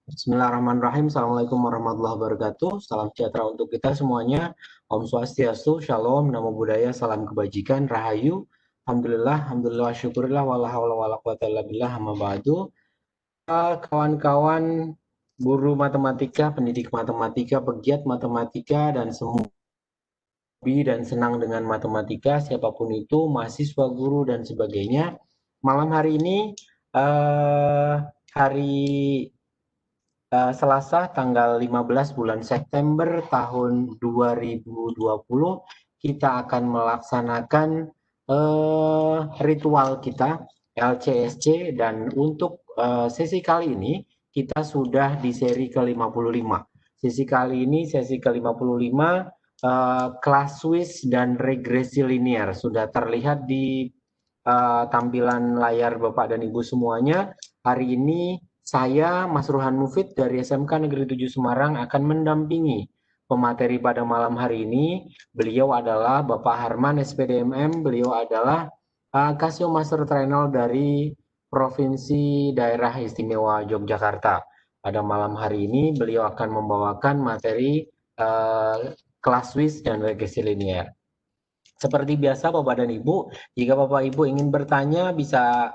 Bismillahirrahmanirrahim. Assalamualaikum warahmatullahi wabarakatuh. Salam sejahtera untuk kita semuanya. Om Swastiastu, Shalom, Namo Buddhaya, Salam Kebajikan, Rahayu. Alhamdulillah, Alhamdulillah, Syukurillah, wala haula wala quwata illa billah, amma ba'du. Kawan-kawan guru matematika, pendidik matematika, pegiat matematika, dan semua hobi dan senang dengan matematika, siapapun itu, mahasiswa, guru, dan sebagainya. Malam hari ini, hari Selasa tanggal 15 bulan September tahun 2020 kita akan melaksanakan ritual kita LCSC dan untuk sesi kali ini kita sudah di seri ke-55. Sesi kali ini sesi ke-55 kelas Swiss dan regresi linear sudah terlihat di tampilan layar Bapak dan Ibu semuanya. Hari ini saya, Mas Ruhan Mufid dari SMK Negeri 7 Semarang akan mendampingi pemateri pada malam hari ini. Beliau adalah Bapak Harman SPDMM, beliau adalah Casio Master Trainer dari Provinsi Daerah Istimewa Yogyakarta. Pada malam hari ini beliau akan membawakan materi kelas Swiss dan regresi linear. Seperti biasa Bapak dan Ibu, jika Bapak Ibu ingin bertanya bisa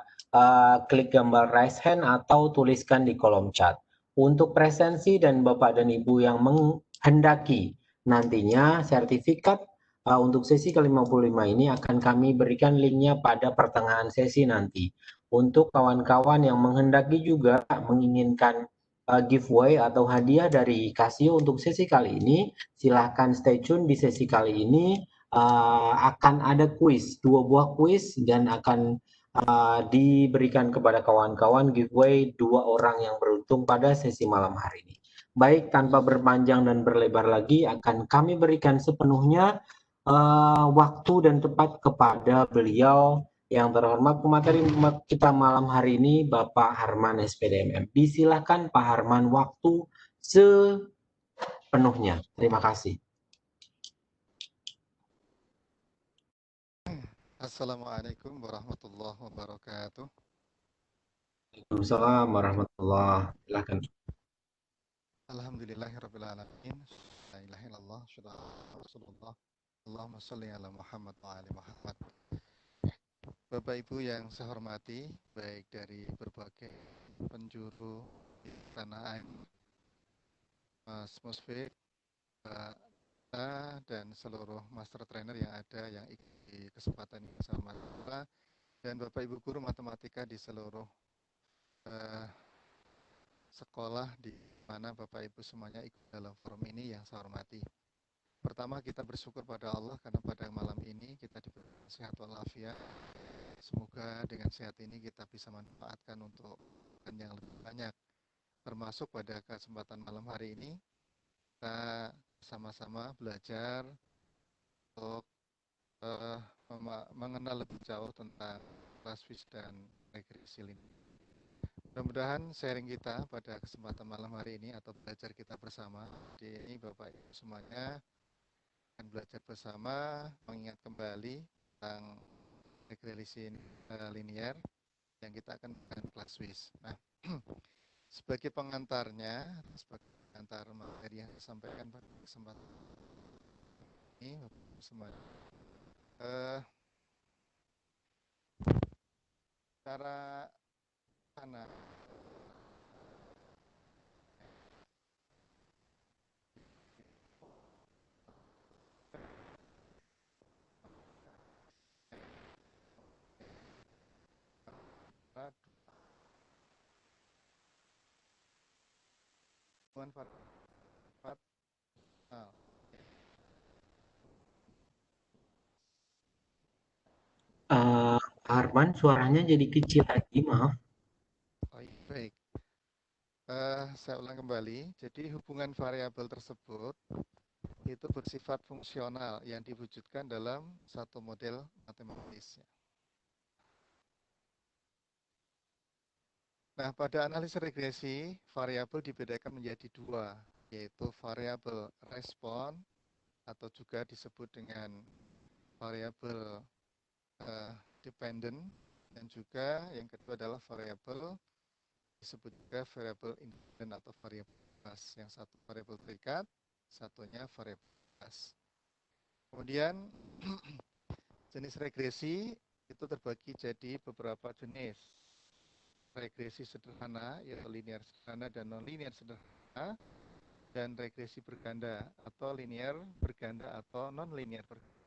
klik gambar raise hand atau tuliskan di kolom chat. Untuk presensi dan Bapak dan Ibu yang menghendaki nantinya sertifikat untuk sesi ke-55 ini akan kami berikan linknya pada pertengahan sesi nanti. Untuk kawan-kawan yang menghendaki juga menginginkan giveaway atau hadiah dari Casio untuk sesi kali ini, silahkan stay tune di sesi kali ini. Akan ada kuis, 2 buah kuis dan akan diberikan kepada kawan-kawan giveaway 2 orang yang beruntung pada sesi malam hari ini. Baik, tanpa berpanjang dan berlebar lagi, akan kami berikan sepenuhnya waktu dan tepat kepada beliau yang terhormat pemateri kita malam hari ini, Bapak Harman SPDMM. Disilakan Pak Harman, waktu sepenuhnya. Terima kasih. Assalamualaikum warahmatullahi wabarakatuh. Waalaikumsalam warahmatullahi wabarakatuh. Alhamdulillahirrabbilalamin. La ilaha illallah, Rasulullah. Allahumma salli ala Muhammad wa ali Muhammad. Bapak Ibu yang saya hormati, baik dari berbagai penjuru di tanah air, Mas Musfik, Mbak dan seluruh master trainer yang ada yang ikut di kesempatan ini bersama kita, dan Bapak Ibu guru matematika di seluruh sekolah di mana Bapak Ibu semuanya ikut dalam forum ini yang saya hormati. Pertama, kita bersyukur pada Allah karena pada malam ini kita diberi sehat walafiat. Semoga dengan sehat ini kita bisa manfaatkan untuk yang lebih banyak. Termasuk pada kesempatan malam hari ini kita sama-sama belajar untuk mengenal lebih jauh tentang kelas Swiss dan regresi linear. Mudah-mudahan sharing kita pada kesempatan malam hari ini atau belajar kita bersama di ini Bapak Ibu semuanya akan belajar bersama mengingat kembali tentang regresi linear yang kita akan dengan kelas Swiss. Nah, sebagai pengantarnya, sebagai pengantar materi yang disampaikan pada kesempatan ini Bapak Ibu semuanya, cara mana Arman, suaranya jadi kecil lagi, maaf. Oh, baik. Saya ulang kembali. Jadi hubungan variabel tersebut itu bersifat fungsional yang diwujudkan dalam satu model matematis. Nah, pada analisis regresi, variabel dibedakan menjadi 2, yaitu variabel respon atau juga disebut dengan variabel dependent, dan juga yang kedua adalah variabel disebut juga variabel independen atau variabel bebas. Yang satu variabel terikat, satunya variabel bebas. Kemudian jenis regresi itu terbagi jadi beberapa jenis. Regresi sederhana, yaitu linear sederhana dan non-linear sederhana, dan regresi berganda atau linear berganda atau non-linear berganda.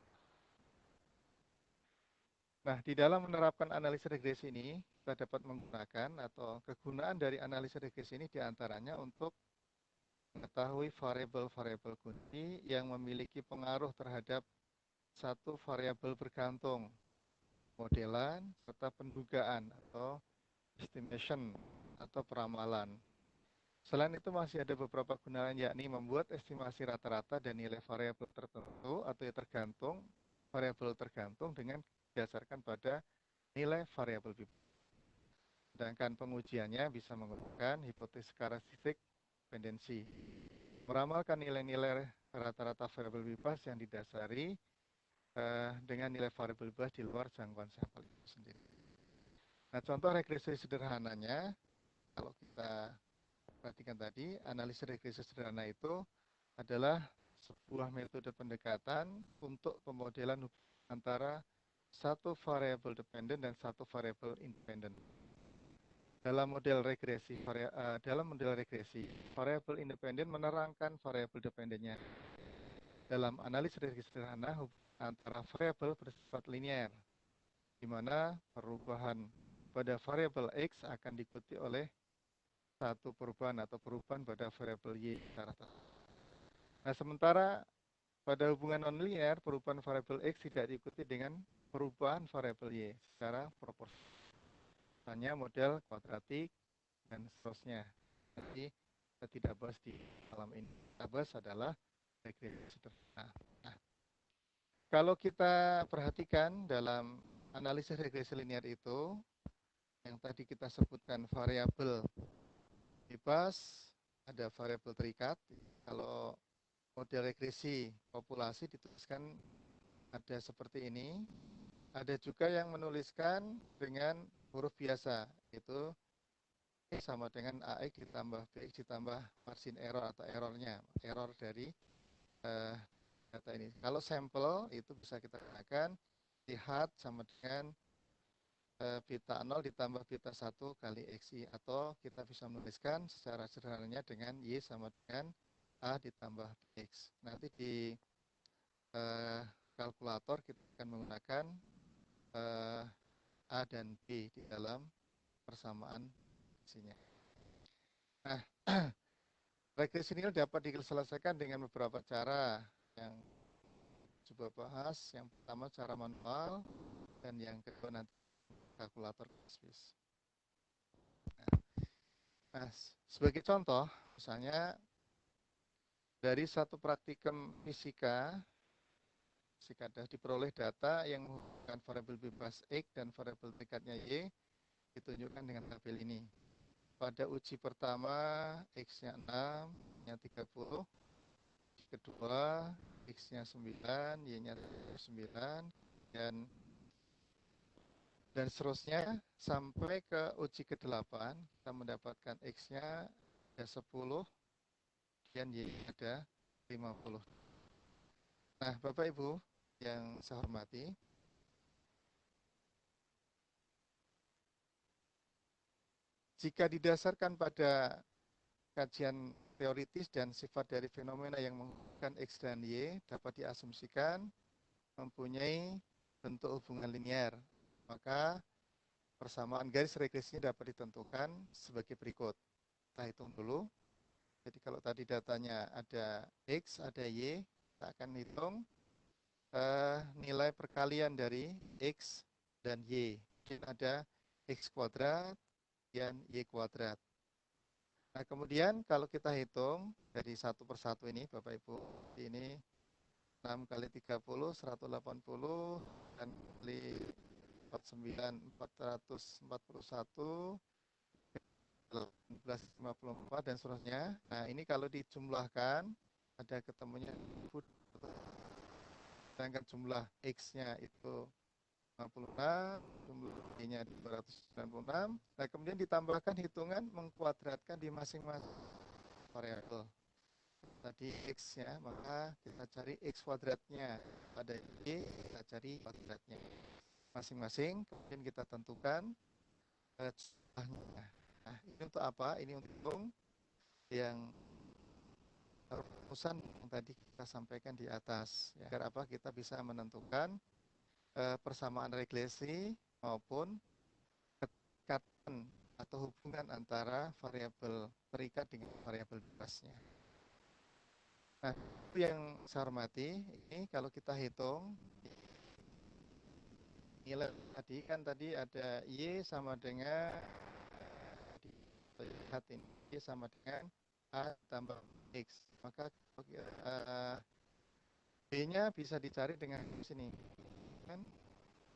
Nah, di dalam menerapkan analisis regresi ini, kita dapat menggunakan atau kegunaan dari analisis regresi ini diantaranya untuk mengetahui variabel-variabel kunci yang memiliki pengaruh terhadap satu variabel bergantung, modelan, serta pendugaan atau estimation atau peramalan. Selain itu masih ada beberapa gunaan, yakni membuat estimasi rata-rata dan nilai variabel tertentu atau tergantung variabel tergantung dengan didasarkan pada nilai variabel bebas. Sedangkan pengujiannya bisa menggunakan hipotesis karakteristik dependensi, meramalkan nilai-nilai rata-rata variabel bebas yang didasari dengan nilai variabel bebas di luar jangkauan sampel itu sendiri. Nah, contoh regresi sederhananya, kalau kita perhatikan tadi, analisis regresi sederhana itu adalah sebuah metode pendekatan untuk pemodelan antara satu variabel dependen dan satu variabel independen. Dalam model regresi, variabel independen menerangkan variabel dependennya. Dalam analisis regresi sederhana, antara variabel bersifat linear, di mana perubahan pada variabel X akan diikuti oleh satu perubahan atau perubahan pada variabel Y secara tetap. Nah, sementara pada hubungan nonlinear, perubahan variabel X tidak diikuti dengan perubahan variabel Y secara proporsional. Hanya model kuadratik dan seterusnya. Jadi kita tidak bahas di malam ini. Kita bahas adalah regresi sederhana. Nah, kalau kita perhatikan dalam analisis regresi linear itu, yang tadi kita sebutkan variabel bebas, ada variabel terikat. Kalau model regresi populasi dituliskan ada seperti ini. Ada juga yang menuliskan dengan huruf biasa, yaitu sama dengan AX ditambah BX ditambah margin error atau errornya, error dari data ini. Kalau sampel itu bisa kita gunakan lihat sama dengan beta 0 ditambah beta 1 kali XI, atau kita bisa menuliskan secara sederhananya dengan Y sama dengan A ditambah BX. Nanti di kalkulator kita akan menggunakan A dan B di dalam persamaan isinya. Nah, regresi ini dapat diselesaikan dengan beberapa cara yang coba bahas. Yang pertama cara manual, dan yang kedua nanti kalkulator Kaswis. Nah, sebagai contoh, misalnya dari satu praktikum fisika diperoleh data yang menggunakan variabel bebas X dan variabel terikatnya Y, ditunjukkan dengan tabel ini. Pada uji pertama, X-nya 6, Y-nya 30. Kedua, X-nya 9, Y-nya 9, dan seterusnya sampai ke uji ke-8, kita mendapatkan X-nya ada 10, dan Y-nya ada 50. Nah, Bapak Ibu yang saya hormati, jika didasarkan pada kajian teoritis dan sifat dari fenomena yang menggunakan X dan Y dapat diasumsikan mempunyai bentuk hubungan linear, maka persamaan garis regresinya dapat ditentukan sebagai berikut. Kita hitung dulu. Jadi kalau tadi datanya ada X, ada Y, kita akan hitung nilai perkalian dari X dan Y. Mungkin ada X kuadrat dan Y kuadrat. Nah, kemudian kalau kita hitung dari satu persatu ini, Bapak Ibu, ini 6 kali 30, 180, dan kali 49, 441, 1854, dan seterusnya. Nah, ini kalau dijumlahkan, ada ketemunya, sedangkan jumlah X-nya itu 56, jumlah Y-nya 296. Nah, kemudian ditambahkan hitungan mengkuadratkan di masing-masing variabel. Tadi X ya, maka kita cari X kuadratnya. Pada Y, kita cari kuadratnya. Masing-masing, kemudian kita tentukan jumlahnya. Nah, ini untuk apa? Ini untuk yang rumusan yang tadi kita sampaikan di atas. Ya. Agar apa? Kita bisa menentukan persamaan regresi maupun kedekatan atau hubungan antara variabel terikat dengan variabel bebasnya. Nah, itu yang saya hormati. Ini kalau kita hitung nilai tadi ada Y sama dengan lihat ini Y sama dengan A tambah X. Maka B-nya bisa dicari dengan sini kan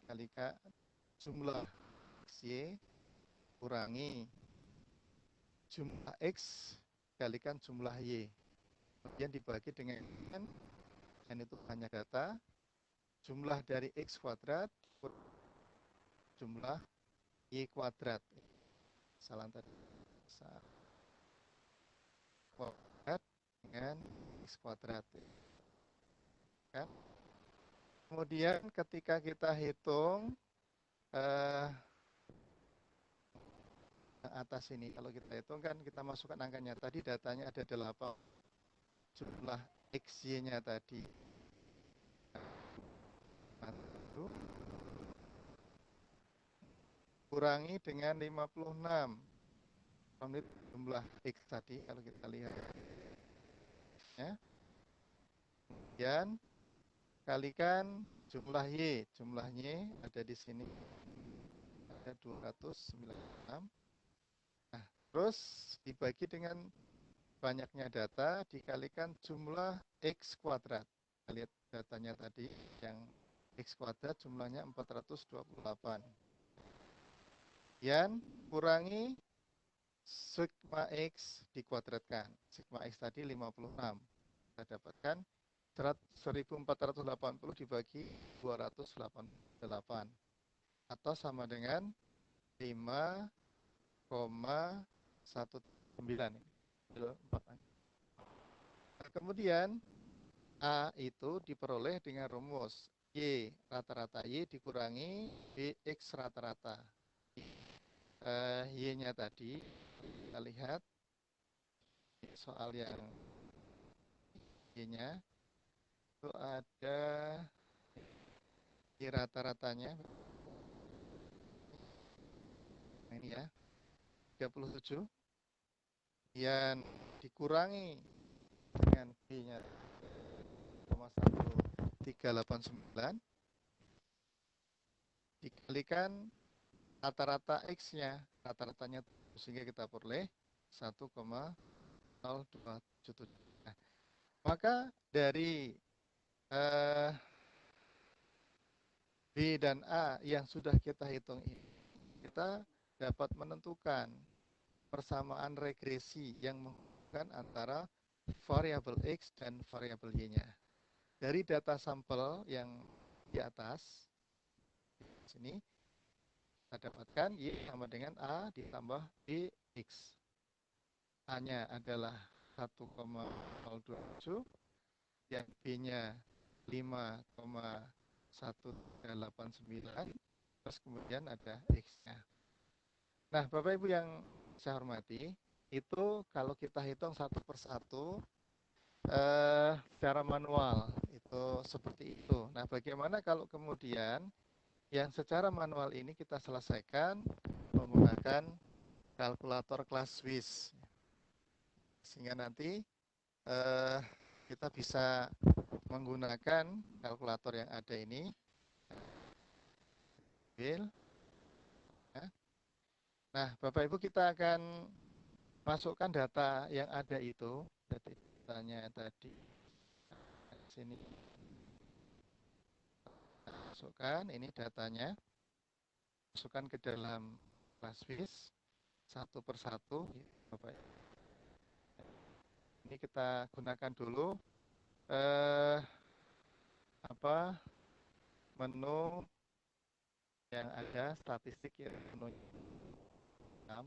kalikan jumlah XY kurangi jumlah X kalikan jumlah Y. Kemudian dibagi dengan dan itu hanya data jumlah dari X kuadrat jumlah Y kuadrat. Salah tadi. Kuadrat dengan X kuadrat. Kan? Kemudian ketika kita hitung yang atas ini, kalau kita hitung kan kita masukkan angkanya. Tadi datanya ada 8. Jumlah XY-nya tadi. Kurangi dengan 56. Jumlah X tadi, kalau kita lihat. Ya. Kemudian kalikan jumlah Y. Jumlah Y ada di sini. Ada 296. Nah, terus dibagi dengan banyaknya data dikalikan jumlah X kuadrat. Kita lihat datanya tadi yang X kuadrat jumlahnya 428. Kemudian kurangi sigma X dikuadratkan. Sigma X tadi 56. Kita dapatkan 1480 dibagi 288. Atau sama dengan 5,19. Nah, kemudian A itu diperoleh dengan rumus Y rata-rata Y dikurangi BX rata-rata. Y-nya tadi kita lihat soal yang Y-nya itu ada Y rata-ratanya ini ya 37 yang dikurangi dengan B-nya 0,1389 dikalikan rata-rata X-nya, rata-ratanya sehingga kita peroleh 1,027. Nah, maka dari B dan A yang sudah kita hitung ini, kita dapat menentukan persamaan regresi yang menghubungkan antara variabel X dan variabel Y-nya. Dari data sampel yang di atas, sini, kita dapatkan Y sama dengan A ditambah BX. A-nya adalah 1,027, yang B-nya 5,1389, terus kemudian ada X-nya. Nah, Bapak Ibu yang saya hormati, itu kalau kita hitung satu persatu secara manual, itu seperti itu. Nah, bagaimana kalau kemudian yang secara manual ini kita selesaikan menggunakan kalkulator kelas Swiss. Sehingga nanti kita bisa menggunakan kalkulator yang ada ini. Nah, Bapak Ibu kita akan masukkan data yang ada itu. Datanya tadi sini. Masukkan ini datanya. Masukkan ke dalam kelas Swiss satu persatu, Bapak Ibu. Ini kita gunakan dulu menu yang ada statistik yang menunjukkan 6.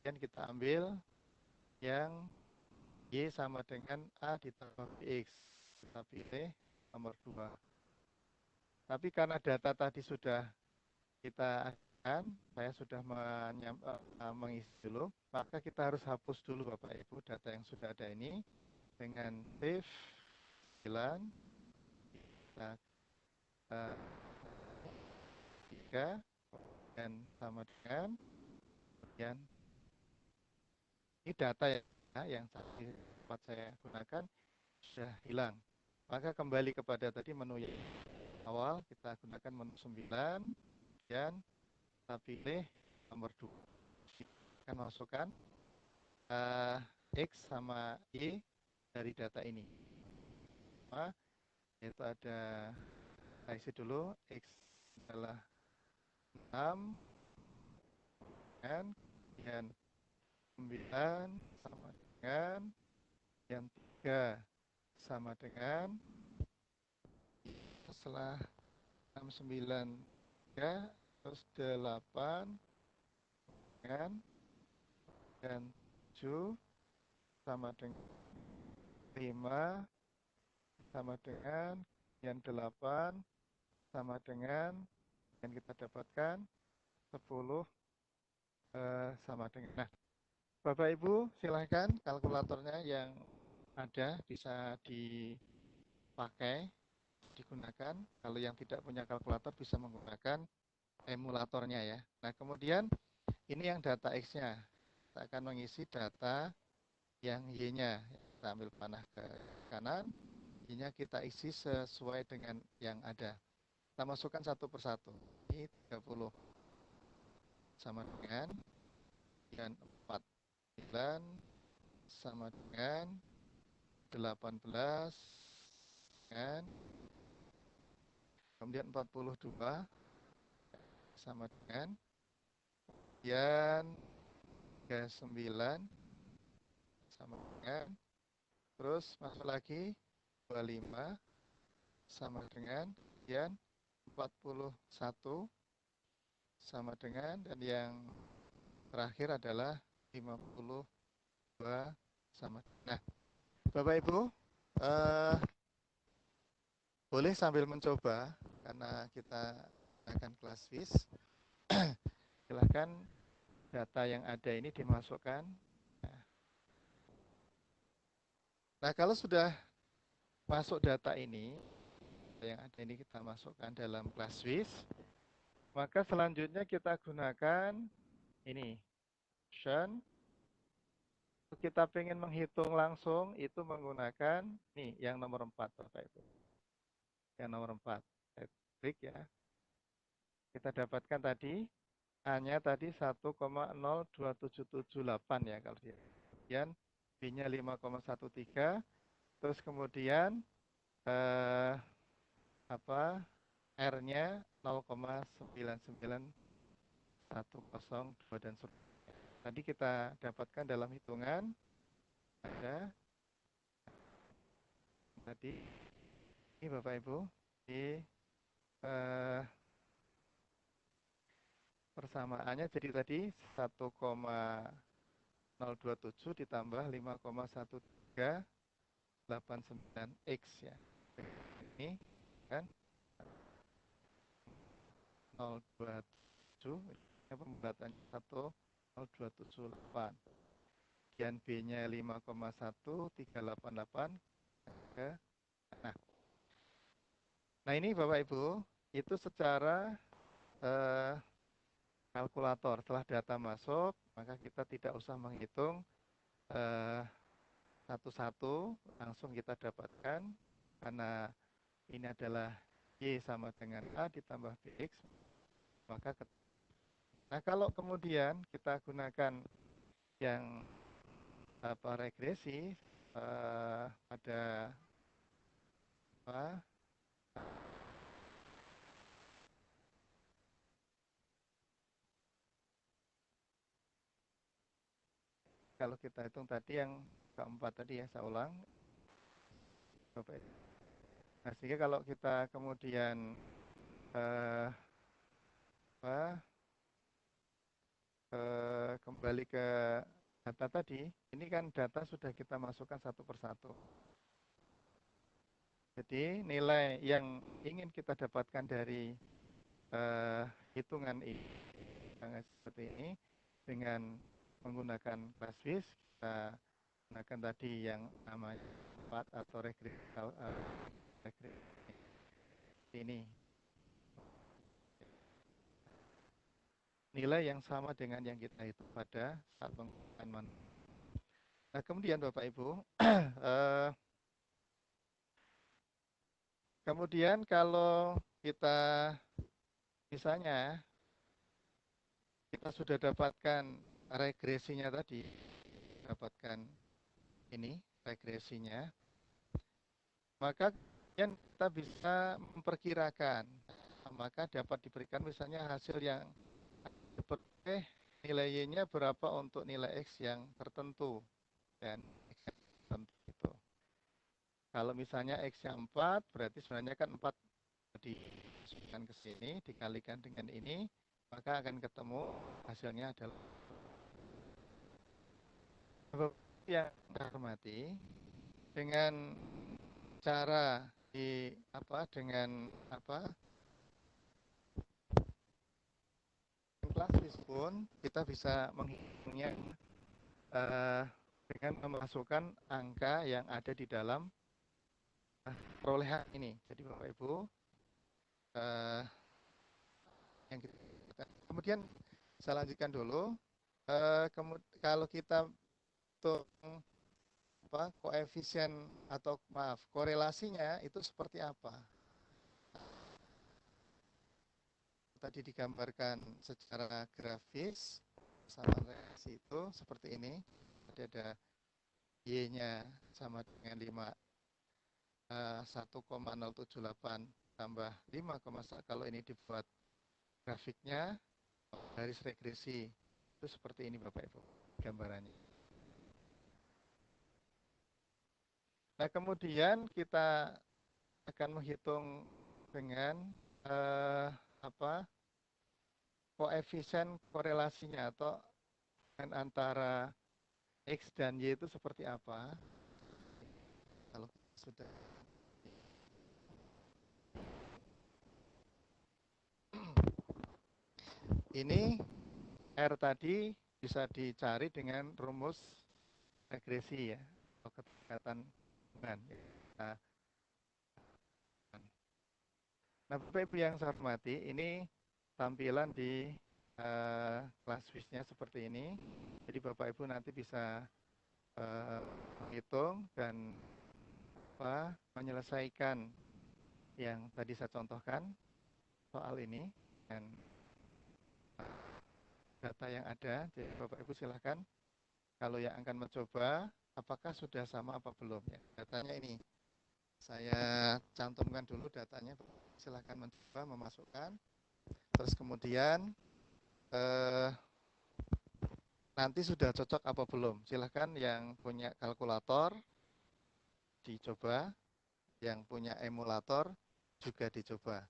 Kemudian kita ambil yang Y sama dengan A ditambah BX. Kita pilih nomor 2. Tapi karena data tadi sudah kita akan, saya sudah mengisi dulu, maka kita harus hapus dulu Bapak Ibu data yang sudah ada ini dengan save 9, kita 3, dan sama dengan kemudian ini data yang tadi sempat saya gunakan sudah hilang. Maka kembali kepada tadi menu yang awal, kita gunakan menu 9, dan kita pilih nomor 2. Kita akan masukkan X sama Y dari data ini. Yaitu ada, saya isi dulu, X adalah 6, dan 9 sama dengan yang 3 sama dengan setelah 6, 9, 3, terus 8 dengan dan 7 sama dengan 5 sama dengan yang 8 sama dengan yang kita dapatkan 10 sama dengan. Nah, Bapak Ibu silahkan kalkulatornya yang ada bisa dipakai, digunakan. Kalau yang tidak punya kalkulator bisa menggunakan emulatornya ya. Nah, kemudian ini yang data X-nya. Kita akan mengisi data yang Y-nya. Kita ambil panah ke kanan, Y-nya kita isi sesuai dengan yang ada. Kita masukkan satu persatu. Ini 30 sama dengan 49 sama dengan 18 dengan kemudian 42 sama dengan kemudian 39 sama dengan terus masuk lagi 25 sama dengan kemudian 41 sama dengan dan yang terakhir adalah 52 sama. Nah, Bapak Ibu boleh sambil mencoba karena kita akan kelas WIS. Silahkan data yang ada ini dimasukkan. Nah, kalau sudah masuk data ini, yang ada ini kita masukkan dalam kelas WIS, maka selanjutnya kita gunakan ini, function. Kita pengen menghitung langsung itu menggunakan nih yang nomor 4 Bapak Ibu. Yang nomor 4. Klik ya. Kita dapatkan tadi A-nya tadi 1,02778 ya kalau dia. Kemudian B-nya 5,13, terus kemudian R-nya 0,99102 dan seterusnya. Tadi kita dapatkan dalam hitungan ada tadi ini Bapak Ibu di persamaannya jadi tadi 1,027 ditambah 5,1389 X ya. Ini kan 027 pembulatannya 1,0278. Kemudian B-nya 5,1388. Nah ini Bapak Ibu, itu secara kalkulator. Setelah data masuk, maka kita tidak usah menghitung satu-satu, langsung kita dapatkan karena ini adalah Y sama dengan A ditambah BX. Maka nah kalau kemudian kita gunakan yang regresi pada kalau kita hitung tadi yang keempat tadi ya, saya ulang. Nah, sehingga kalau kita kemudian eh, apa, kembali ke data tadi, ini kan data sudah kita masukkan satu persatu. Jadi nilai yang ingin kita dapatkan dari eh, hitungan ini seperti ini dengan menggunakan ClassWiz, kita gunakan tadi yang namanya 4 atau regresi ini, nilai yang sama dengan yang kita hitung pada saat penggunaan manual. Nah, kemudian Bapak Ibu, kemudian kalau kita misalnya kita sudah dapatkan regresinya tadi, dapatkan ini regresinya, maka kemudian kita bisa memperkirakan, maka dapat diberikan misalnya hasil yang seperti nilai Y-nya berapa untuk nilai X yang tertentu dan X yang tertentu itu. Kalau misalnya X yang 4, berarti sebenarnya kan 4 dimasukkan ke sini, dikalikan dengan ini, maka akan ketemu hasilnya adalah yang kita hormati dengan cara dengan ClassWiz pun kita bisa menghitungnya dengan memasukkan angka yang ada di dalam perolehan ini. Jadi Bapak Ibu, yang kita kemudian saya lanjutkan dulu. Kalau kita untuk koefisien atau korelasinya itu seperti apa? Tadi digambarkan secara grafis sama reaksi itu seperti ini. Tadi ada Y-nya sama dengan 1,078 tambah 5, kalau ini dibuat grafiknya garis regresi itu seperti ini Bapak Ibu gambarannya. Nah, kemudian kita akan menghitung dengan koefisien korelasinya atau antara X dan Y itu seperti apa. Kalau sudah ini R tadi bisa dicari dengan rumus regresi ya, atau keterikatan hubungan. Nah, Bapak Ibu yang saya hormati, ini tampilan di ClassWiz-nya seperti ini. Jadi Bapak Ibu nanti bisa menghitung dan menyelesaikan yang tadi saya contohkan soal ini dan data yang ada. Jadi Bapak Ibu silahkan kalau yang akan mencoba apakah sudah sama apa belum ya. Datanya ini saya cantumkan dulu datanya, silahkan mencoba memasukkan. Terus kemudian nanti sudah cocok apa belum. Silahkan yang punya kalkulator dicoba, yang punya emulator juga dicoba.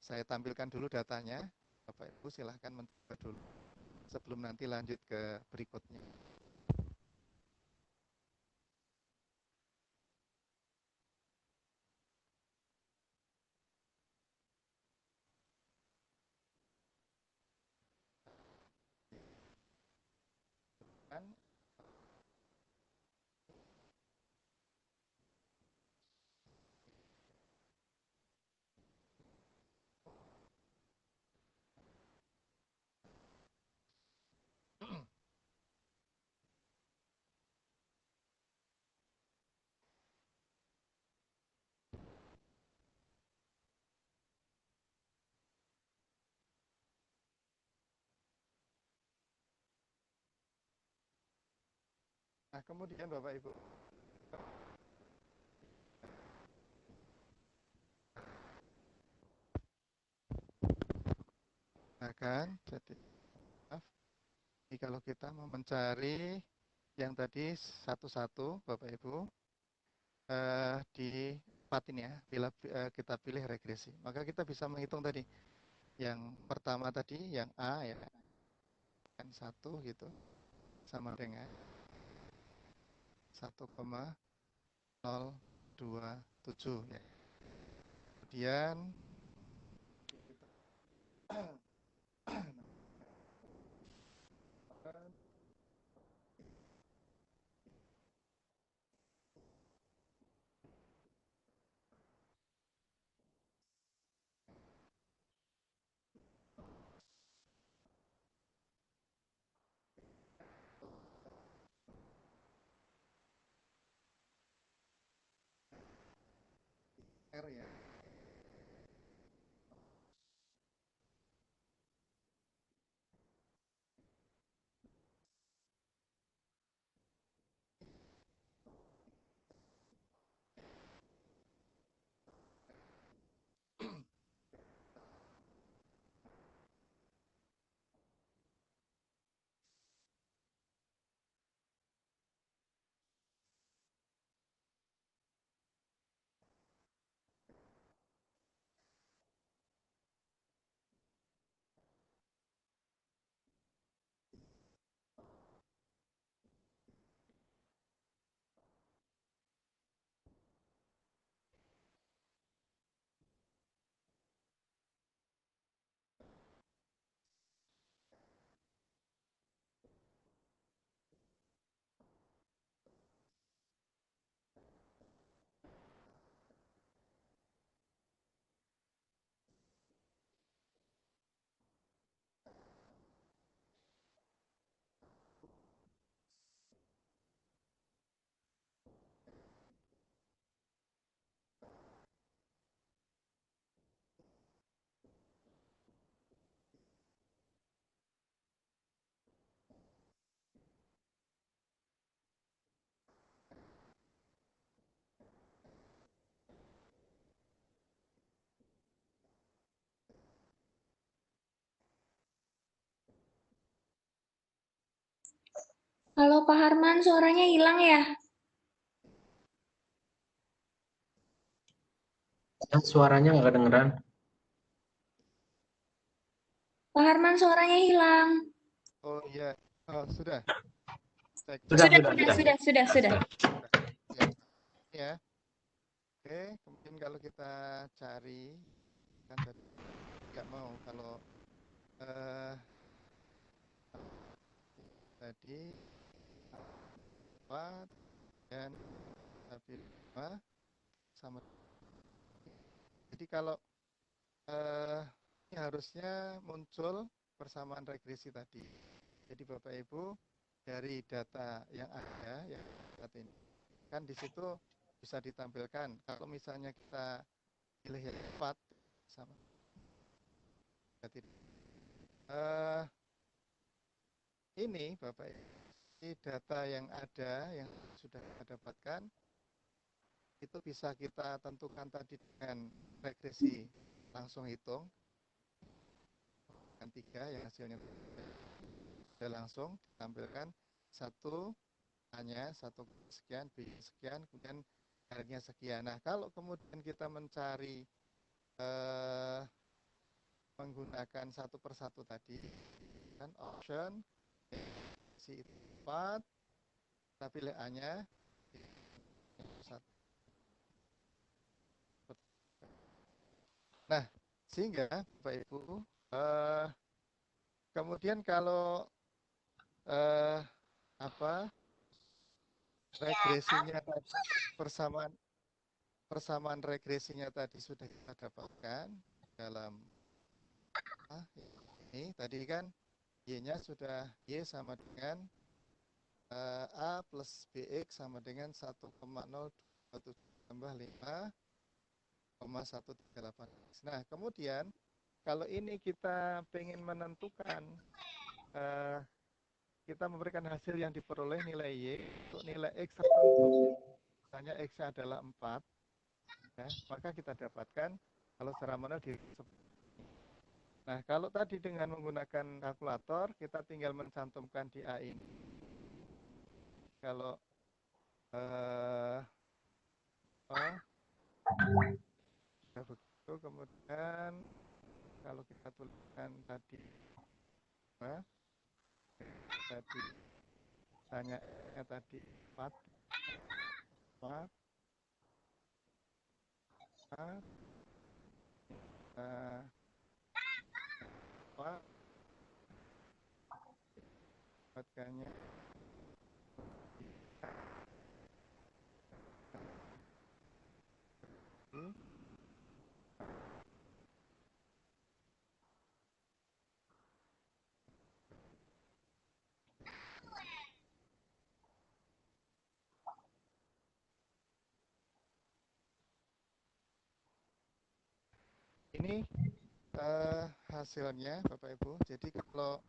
Saya tampilkan dulu datanya, Bapak Ibu silahkan mencoba dulu sebelum nanti lanjut ke berikutnya. Nah, kemudian Bapak Ibu, akan jadi ini kalau kita mau mencari yang tadi satu-satu Bapak Ibu di 4 ini ya, bila kita pilih regresi. Maka kita bisa menghitung tadi. Yang pertama tadi, yang A ya, kan 1 gitu, sama dengan 1,027 ya. Kemudian R ya. Halo Pak Harman, suaranya hilang ya? Suaranya nggak kedengeran. Pak Harman, suaranya hilang. Oh iya, sudah. Cek, Sudah, Sudah, sudah, sudah, sudah. sudah, sudah, sudah. sudah. Ya, ya. Oke, kemudian kalau kita cari kan tadi nggak mau kalau eh, tadi 4 dan tapi 5 sama. Jadi kalau ini harusnya muncul persamaan regresi tadi. Jadi Bapak Ibu dari data yang ada yang saat ini kan di situ bisa ditampilkan. Kalau misalnya kita pilih yang 4 sama berarti ini Bapak Ibu, ini data yang ada yang sudah kita dapatkan itu bisa kita tentukan tadi dengan regresi langsung hitung dengan 3 yang hasilnya sudah langsung ditampilkan satu hanya satu sekian B sekian kemudian harganya sekian. Nah kalau kemudian kita mencari menggunakan satu persatu tadi kan option si 4 kita pilih A-nya satu. Nah sehingga Bapak Ibu kemudian kalau apa regresinya tadi persamaan regresinya tadi sudah kita dapatkan dalam ini tadi kan Y-nya sudah Y sama dengan A plus BX sama dengan 1,027 tambah 5,138. Nah kemudian kalau ini kita ingin menentukan kita memberikan hasil yang diperoleh nilai Y untuk nilai X tertentu misalnya X-nya adalah 4 ya, maka kita dapatkan kalau secara manual di. Nah, kalau tadi dengan menggunakan kalkulator, kita tinggal mencantumkan di A ini. Kalau Nah, begitu kemudian kalau kita tuliskan tadi tadi tanya tadi 4 4 4 dapatkannya ini hasilnya Bapak Ibu. Jadi kalau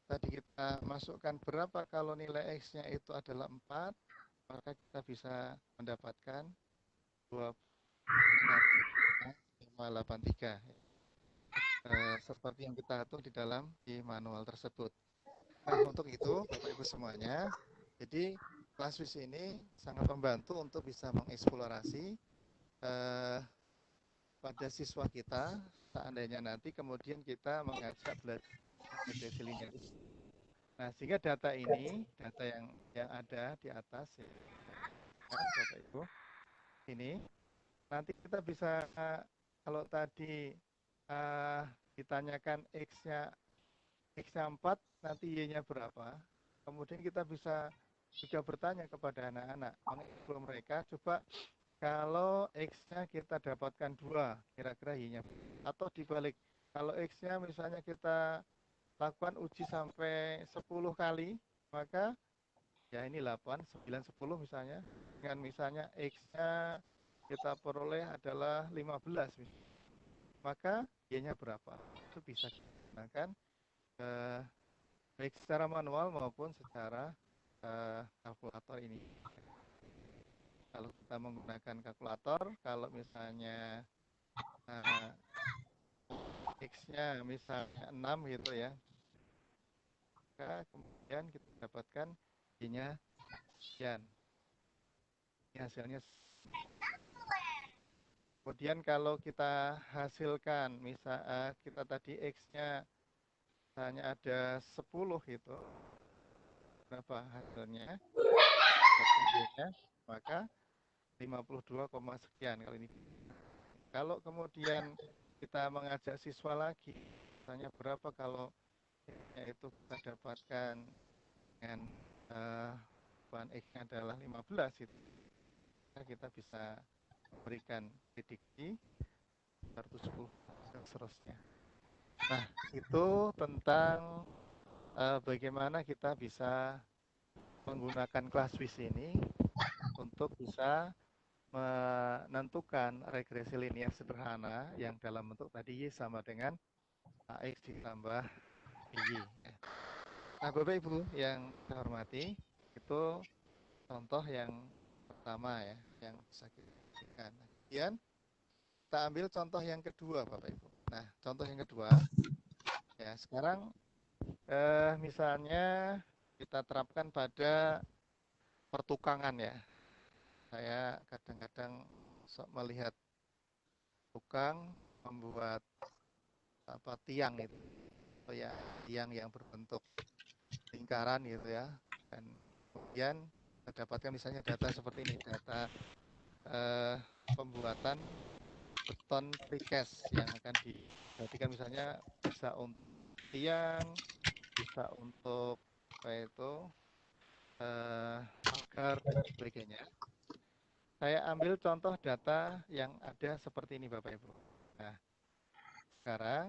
tadi kita masukkan berapa kalau nilai X-nya itu adalah 4, maka kita bisa mendapatkan 21,583 seperti yang kita atur di manual tersebut. Nah, untuk itu Bapak Ibu semuanya, jadi ClassWiz ini sangat membantu untuk bisa mengeksplorasi pada siswa kita seandainya nanti kemudian kita mengajak belajar regresi linearis. Nah, sehingga data ini, data yang ada di atas ya, Bapak Ibu, ini nanti kita bisa kalau tadi ditanyakan X-nya 4, nanti Y-nya berapa. Kemudian kita bisa juga bertanya kepada anak-anak, mengeksplor mereka, coba kalau X-nya kita dapatkan 2, kira-kira Y-nya. Atau dibalik, kalau X-nya misalnya kita lakukan uji sampai 10 kali, maka ya ini 8, 9, 10 misalnya. Dengan misalnya X-nya kita peroleh adalah 15, maka Y-nya berapa? Itu bisa digunakan baik secara manual maupun secara kalkulator ini. Kalau kita menggunakan kalkulator, kalau misalnya X-nya misalnya 6 gitu ya, maka kemudian kita dapatkan Y-nya sekian. Ini hasilnya. Kemudian kalau kita hasilkan, misal kita tadi X-nya misalnya ada 10 gitu, berapa hasilnya? Y-nya, maka 52, sekian kali ini. Kalau kemudian kita mengajak siswa lagi, misalnya berapa kalau itu kita dapatkan dengan bahan X-nya adalah 15 itu, kita bisa memberikan prediksi 110 dan seterusnya. Nah, itu tentang bagaimana kita bisa menggunakan ClassWiz ini untuk bisa menentukan regresi linear sederhana yang dalam bentuk tadi Y sama dengan AX ditambah Y. Nah, Bapak Ibu yang saya hormati, itu contoh yang pertama ya, yang bisa kita berikan. Kemudian kita ambil contoh yang kedua, Bapak Ibu. Nah, contoh yang kedua, ya sekarang misalnya kita terapkan pada pertukangan ya. Saya kadang-kadang melihat tukang membuat tiang itu, ya tiang yang berbentuk lingkaran gitu ya, dan kemudian kita dapatkan misalnya data seperti ini, data pembuatan beton precast yang akan dijadikan misalnya bisa untuk tiang, bisa untuk pagar dan sebagainya. Saya ambil contoh data yang ada seperti ini Bapak Ibu. Nah, sekarang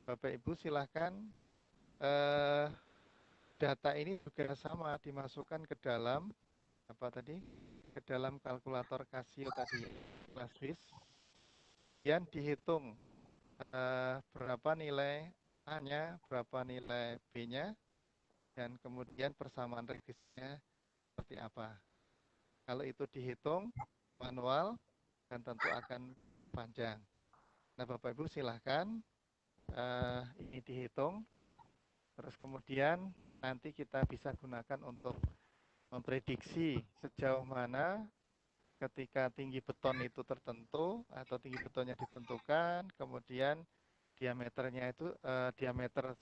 Bapak Ibu silahkan data ini juga sama dimasukkan ke dalam ke dalam kalkulator Casio tadi, ClassWiz, dan dihitung berapa nilai A-nya, berapa nilai B-nya, dan kemudian persamaan regresinya seperti apa. Kalau itu dihitung manual, dan tentu akan panjang. Nah, Bapak Ibu silahkan ini dihitung, terus kemudian nanti kita bisa gunakan untuk memprediksi sejauh mana ketika tinggi beton itu tertentu atau tinggi betonnya ditentukan, kemudian diameter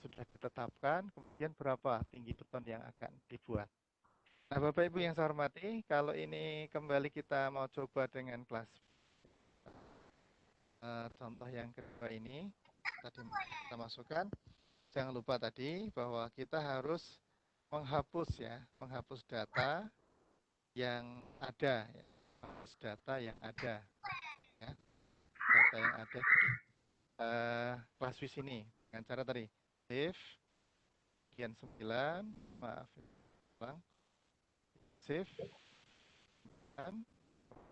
sudah ditetapkan, kemudian berapa tinggi beton yang akan dibuat. Nah, Bapak Ibu yang saya hormati, kalau ini kembali kita mau coba dengan kelas contoh yang kedua ini, tadi kita masukkan, jangan lupa tadi bahwa kita harus menghapus data yang ada, ya. Menghapus data yang ada, ya. Data yang ada di ClassWiz ini dengan cara tadi save sekian 9, maaf, ulang, save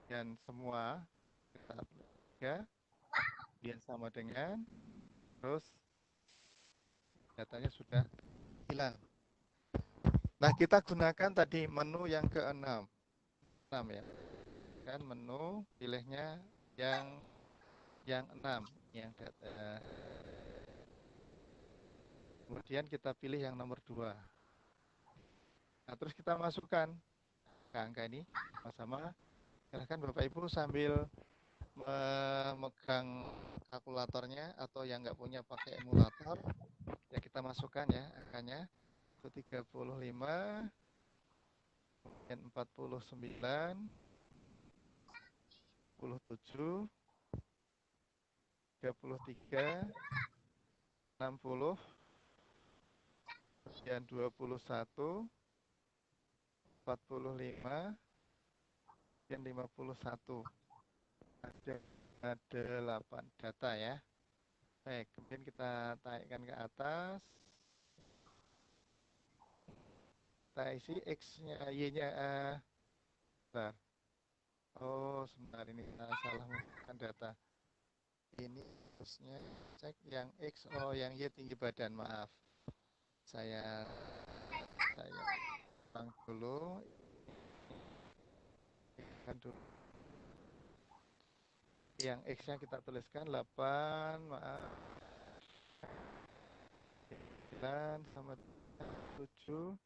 dan semua kita ya, kemudian sama dengan terus datanya sudah hilang. Nah, kita gunakan tadi menu yang ke-6 ya kan, menu pilihnya yang 6 yang data. Kemudian kita pilih yang nomor 2. Nah, terus kita masukkan ke angka ini sama-sama. Silahkan Bapak Ibu sambil memegang kalkulatornya, atau yang nggak punya pakai emulator, ya kita masukkan ya angkanya. Itu 35, kemudian 49, 47, 33, 60, kemudian 21, 45, kemudian 51. Ada 8 data ya. Baik, kemudian kita taikkan ke atas. Kita isi X-nya, Y-nya. Bentar. Oh, sebentar, ini kita salah masukkan data. Ini terusnya cek yang X, oh yang Y tinggi badan, maaf. Saya ulang dulu. Yang X-nya kita tuliskan 8, maaf. 9 sama 7.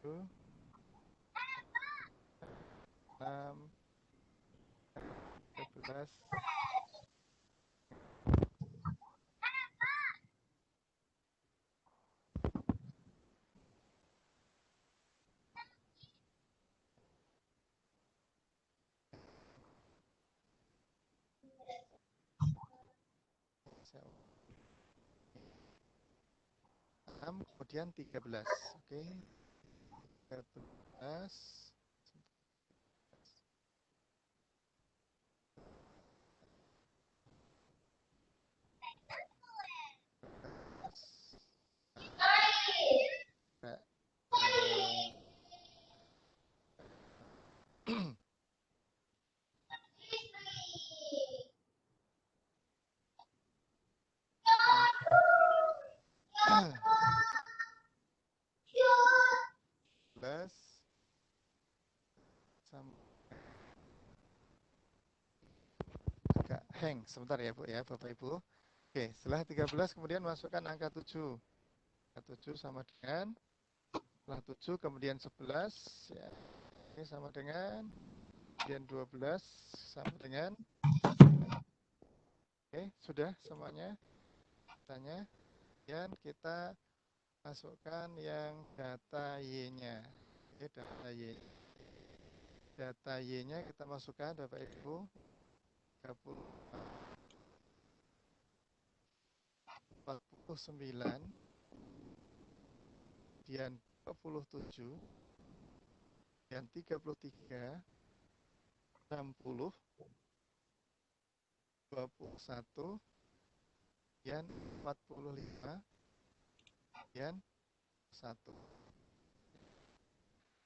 6, 11. Kemudian 13. Oke. 13. Agak hang sebentar ya Bu ya, Bapak Ibu. Oke, setelah 13 kemudian masukkan angka 7. Angka 7 sama dengan, setelah 7 kemudian 11 ya. Oke, sama dengan, kemudian 12 sama dengan. Oke, sudah semuanya datanya. Dan kita masukkan yang data Y-nya. Oke, data Y. Data Y-nya kita masukkan Bapak Ibu. 49, kemudian 27, dan 33, 60, 21, dan 45, dan 1.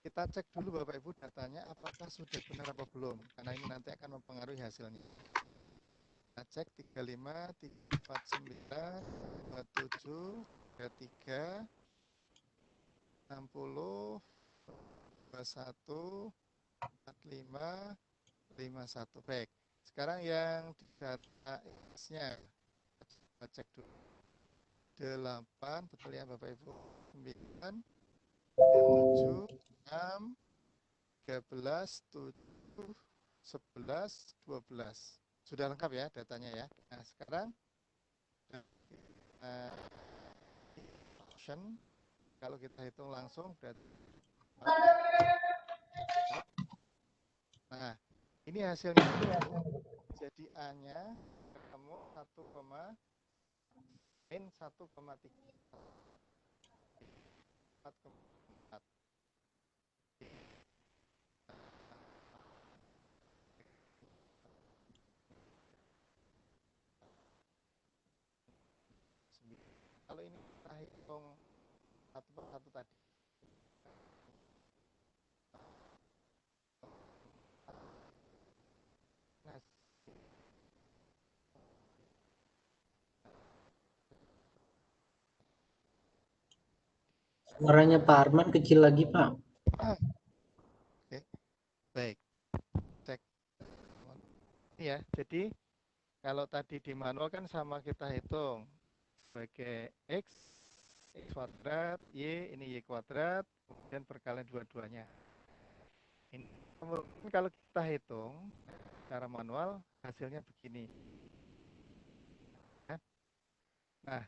Kita cek dulu Bapak Ibu datanya apakah sudah benar apa belum, karena ini nanti akan mempengaruhi hasilnya. Kita cek 35, 49, 27, 33, 60, 21, 45, 51. Baik. Sekarang yang data X-nya kita cek dulu. 8, betul ya Bapak Ibu? 9, 7, 6, 13, 7, 11, 12. Sudah lengkap ya datanya ya. Nah, sekarang option kalau kita hitung langsung berarti. Nah, ini hasilnya. Jadi A-nya ketemu 1,3. 4,4. Kalau ini kita hitung satu per satu tadi. Nah, Suaranya Pak Arman kecil lagi, Pak. Oke, baik. Cek. Ya, jadi kalau tadi di manual kan sama kita hitung sebagai X kuadrat, Y, ini Y kuadrat, kemudian perkalian dua-duanya. Ini kemudian kalau kita hitung secara manual, hasilnya begini. Nah,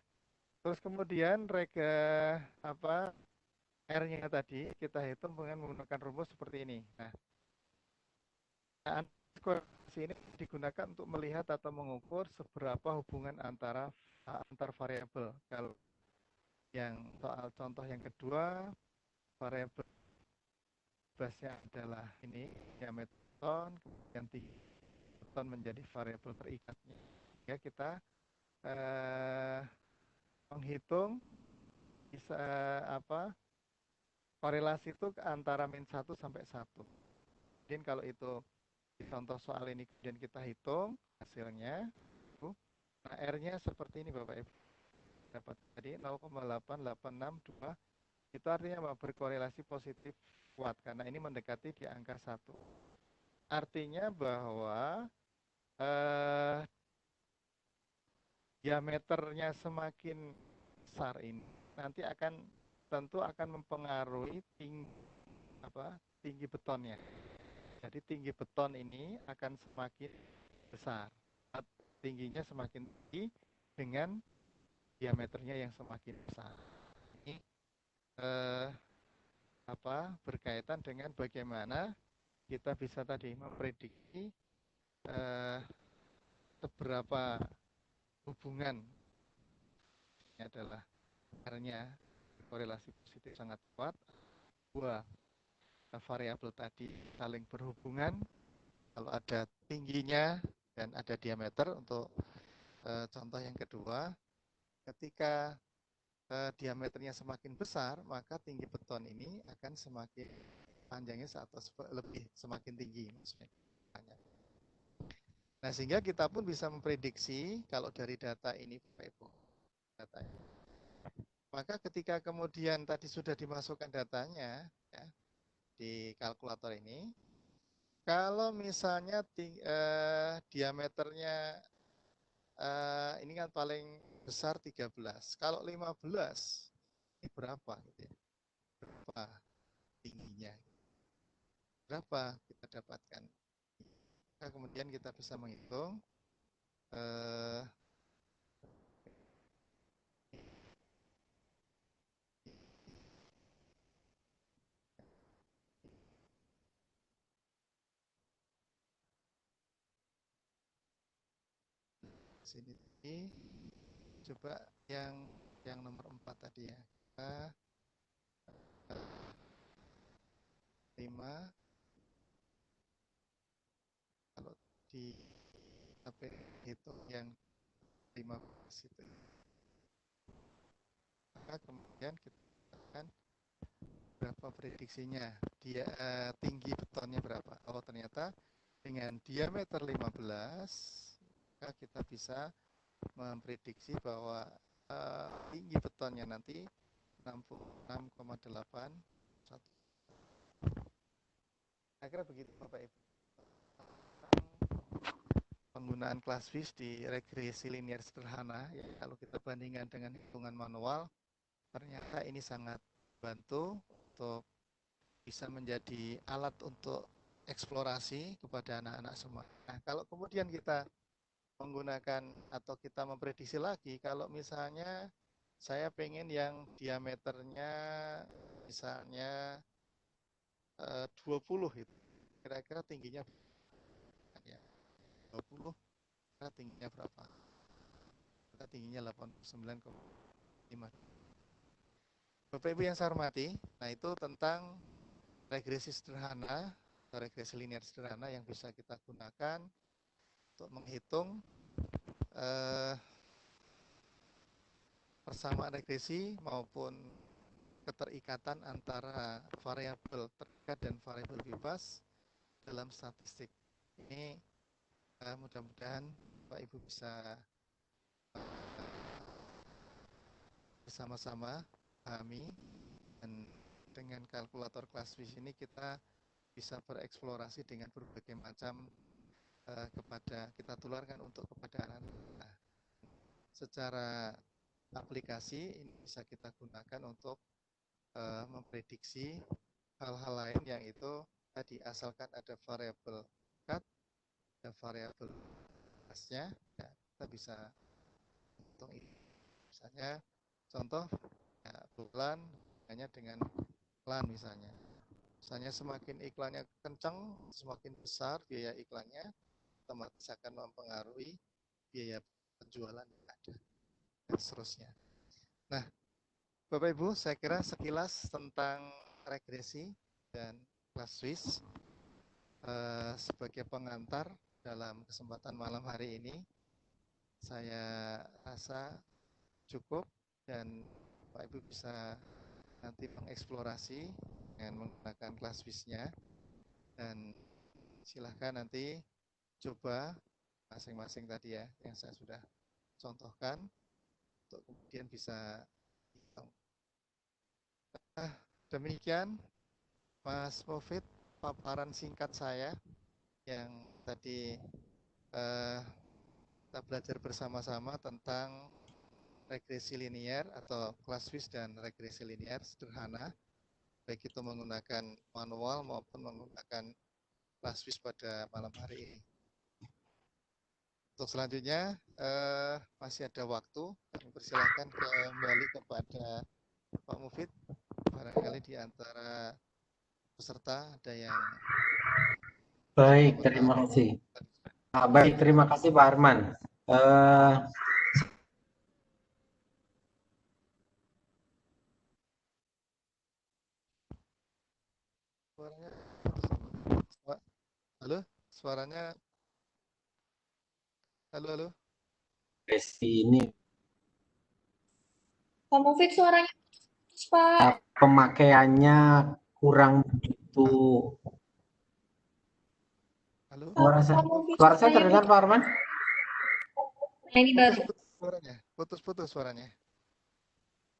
terus kemudian R-nya tadi kita hitung dengan menggunakan rumus seperti ini. Nah, korelasi ini digunakan untuk melihat atau mengukur seberapa hubungan antar variabel. Kalau yang soal contoh yang kedua, variabel basnya adalah ini diameter beton, kemudian tinggi beton menjadi variabel terikatnya. Ya, kita menghitung bisa korelasi itu antara -1 sampai 1. Kemudian kalau itu di contoh soal ini kemudian kita hitung hasilnya, nah R-nya seperti ini Bapak Ibu. Dapat tadi 0,8862. Itu artinya apa? Berkorelasi positif kuat karena ini mendekati di angka 1. Artinya bahwa diameternya semakin besar ini nanti tentu akan mempengaruhi tinggi betonnya. Jadi tinggi beton ini akan semakin besar. Tingginya semakin tinggi dengan diameternya yang semakin besar. Ini berkaitan dengan bagaimana kita bisa tadi memprediksi seberapa hubungan ini adalah R-nya korelasi positif sangat kuat. Dua variabel tadi saling berhubungan. Kalau ada tingginya dan ada diameter untuk contoh yang kedua, ketika diameternya semakin besar, maka tinggi beton ini akan semakin panjangnya atau semakin tinggi maksudnya. Nah, sehingga kita pun bisa memprediksi kalau dari data ini Bapak Ibu, datanya. Maka ketika kemudian tadi sudah dimasukkan datanya ya, di kalkulator ini, kalau misalnya diameternya ini kan paling besar 13. Kalau 15 ini berapa gitu ya? Berapa tingginya? Berapa kita dapatkan? Nah, kemudian kita bisa menghitung sini coba yang nomor 4 tadi ya. 5 kalau di hitung yang 15 itu. Maka kemudian kita akan berapa prediksinya, dia tinggi betonnya berapa. Oh, ternyata dengan diameter 15 maka kita bisa memprediksi bahwa tinggi betonnya nanti 66,81. Akhirnya begitu Bapak Ibu. Penggunaan class fish di regresi linear sederhana ya, kalau kita bandingkan dengan hitungan manual, ternyata ini sangat bantu untuk bisa menjadi alat untuk eksplorasi kepada anak-anak semua. Nah, kalau kemudian kita menggunakan atau kita memprediksi lagi, kalau misalnya saya pengen yang diameternya misalnya 20 itu, kira-kira tingginya ya, 20, kira tingginya berapa? Kira tingginya 89,5. Bapak Ibu yang saya hormati, nah itu tentang regresi sederhana atau regresi linear sederhana yang bisa kita gunakan untuk menghitung persamaan regresi maupun keterikatan antara variabel terikat dan variabel bebas dalam statistik. Ini mudah-mudahan Pak Ibu bisa bersama-sama pahami, dan dengan kalkulator Classwiz ini kita bisa bereksplorasi dengan berbagai macam kita tularkan untuk kepada anak-anak. Nah, secara aplikasi ini bisa kita gunakan untuk memprediksi hal-hal lain yang itu tadi asalkan ada variabel cut, ada variabel pasnya, ya, kita bisa hitung ini. Misalnya contoh ya, bulan hanya dengan iklan misalnya. Misalnya semakin iklannya kencang, semakin besar biaya iklannya, otomatis akan mempengaruhi biaya penjualan yang ada, dan seterusnya. Nah, Bapak Ibu, saya kira sekilas tentang regresi dan Classwiz sebagai pengantar dalam kesempatan malam hari ini. Saya rasa cukup dan Pak Ibu bisa nanti mengeksplorasi dengan menggunakan Classwiz-nya, dan silahkan nanti coba masing-masing tadi ya yang saya sudah contohkan untuk kemudian bisa demikian Mas Mufid paparan singkat saya yang tadi kita belajar bersama-sama tentang regresi linear atau Classwiz dan regresi linear sederhana, baik itu menggunakan manual maupun menggunakan Classwiz pada malam hari ini. Untuk selanjutnya masih ada waktu, kami persilahkan kembali kepada Pak Mufid. Barangkali di antara peserta ada yang baik, terima kasih. Baik, terima kasih Pak Arman. Suaranya, halo, suaranya, halo. Ini Pak Mufid suaranya putus, Pak. pemakaiannya kurang begitu. Halo. Suara saya terdengar Pak Arman? Nah, ini baru. Putus suaranya.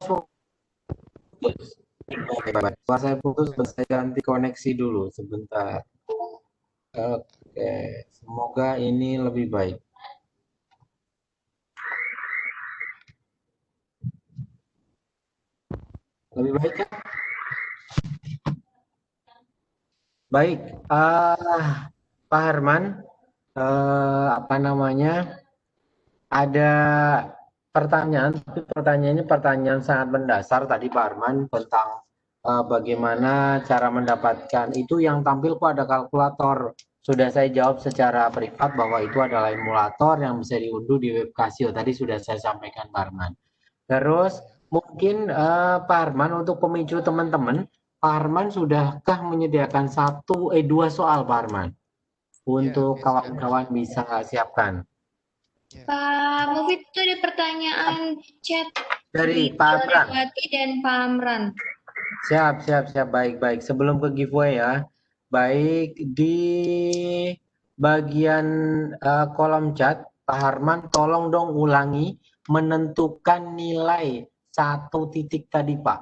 Suara saya putus, saya ganti koneksi dulu sebentar. Oke, semoga ini lebih baik. Lebih baik kan? Baik, Pak Herman, ada pertanyaan, tapi pertanyaannya pertanyaan sangat mendasar tadi Pak Herman tentang bagaimana cara mendapatkan itu yang tampil kok ada kalkulator. Sudah saya jawab secara privat bahwa itu adalah emulator yang bisa diunduh di web Casio. Tadi sudah saya sampaikan Pak Herman. Terus mungkin Pak Herman untuk pemicu teman-teman, Pak Herman sudahkah menyediakan dua soal Pak Herman untuk kawan-kawan bisa siapkan? Pak Mufid itu ada pertanyaan chat dari Pak Amran dan Pak Amran. Siap. Baik. Sebelum ke giveaway ya, baik di bagian kolom chat, Pak Harman tolong dong ulangi menentukan nilai 1 titik tadi Pak.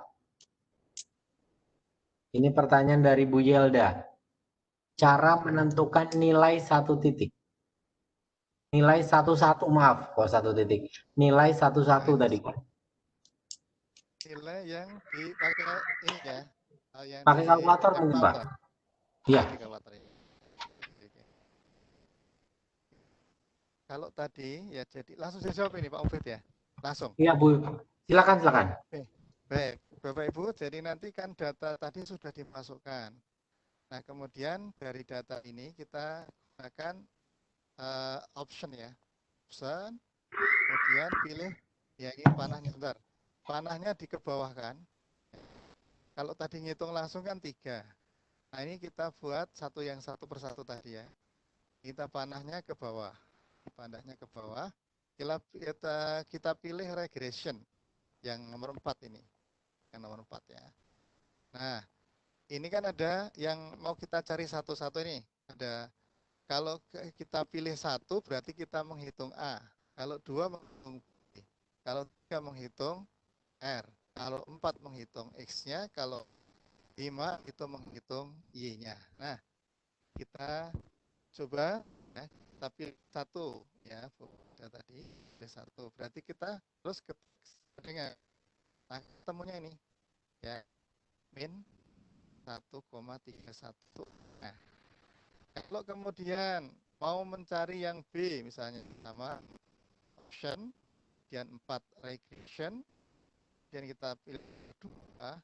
Ini pertanyaan dari Bu Yelda. Cara menentukan nilai 1 titik. Nilai 11, maaf kok 1 titik. Nilai 11 tadi Pak. Nilai yang dipakai ini ya, yang Pakai di kalkulator mungkin, Pak. kalkulator. Iya. Di kalkulator ya. Oke. Kalau tadi ya jadi langsung saya jawab ini Pak Mufid ya. Langsung. Iya, Bu. Silakan. Oke. Baik, Bapak Ibu, jadi nanti kan data tadi sudah dimasukkan. Nah, kemudian dari data ini kita gunakan option ya. Option, kemudian pilih ya ini panahnya sebentar. Panahnya di ke bawah kan. Kalau tadi ngitung langsung kan 3. Nah, ini kita buat satu persatu tadi ya. Kita panahnya ke bawah. Panahnya ke bawah. Kita pilih regression yang nomor 4 ini. Yang nomor 4 ya. Nah, ini kan ada yang mau kita cari satu-satu ini. Ada kalau kita pilih 1 berarti kita menghitung A. Kalau 2 menghitung B. Kalau 3 menghitung R. Kalau 4 menghitung X-nya. Kalau 5 itu menghitung Y-nya. Nah, kita coba ya, kita pilih 1 ya, tadi pilih 1. Berarti kita terus dengan nah, ketemunya ini ya min 1,31. Nah, kalau kemudian mau mencari yang B misalnya sama option dan 4 regression dan kita pilih 2,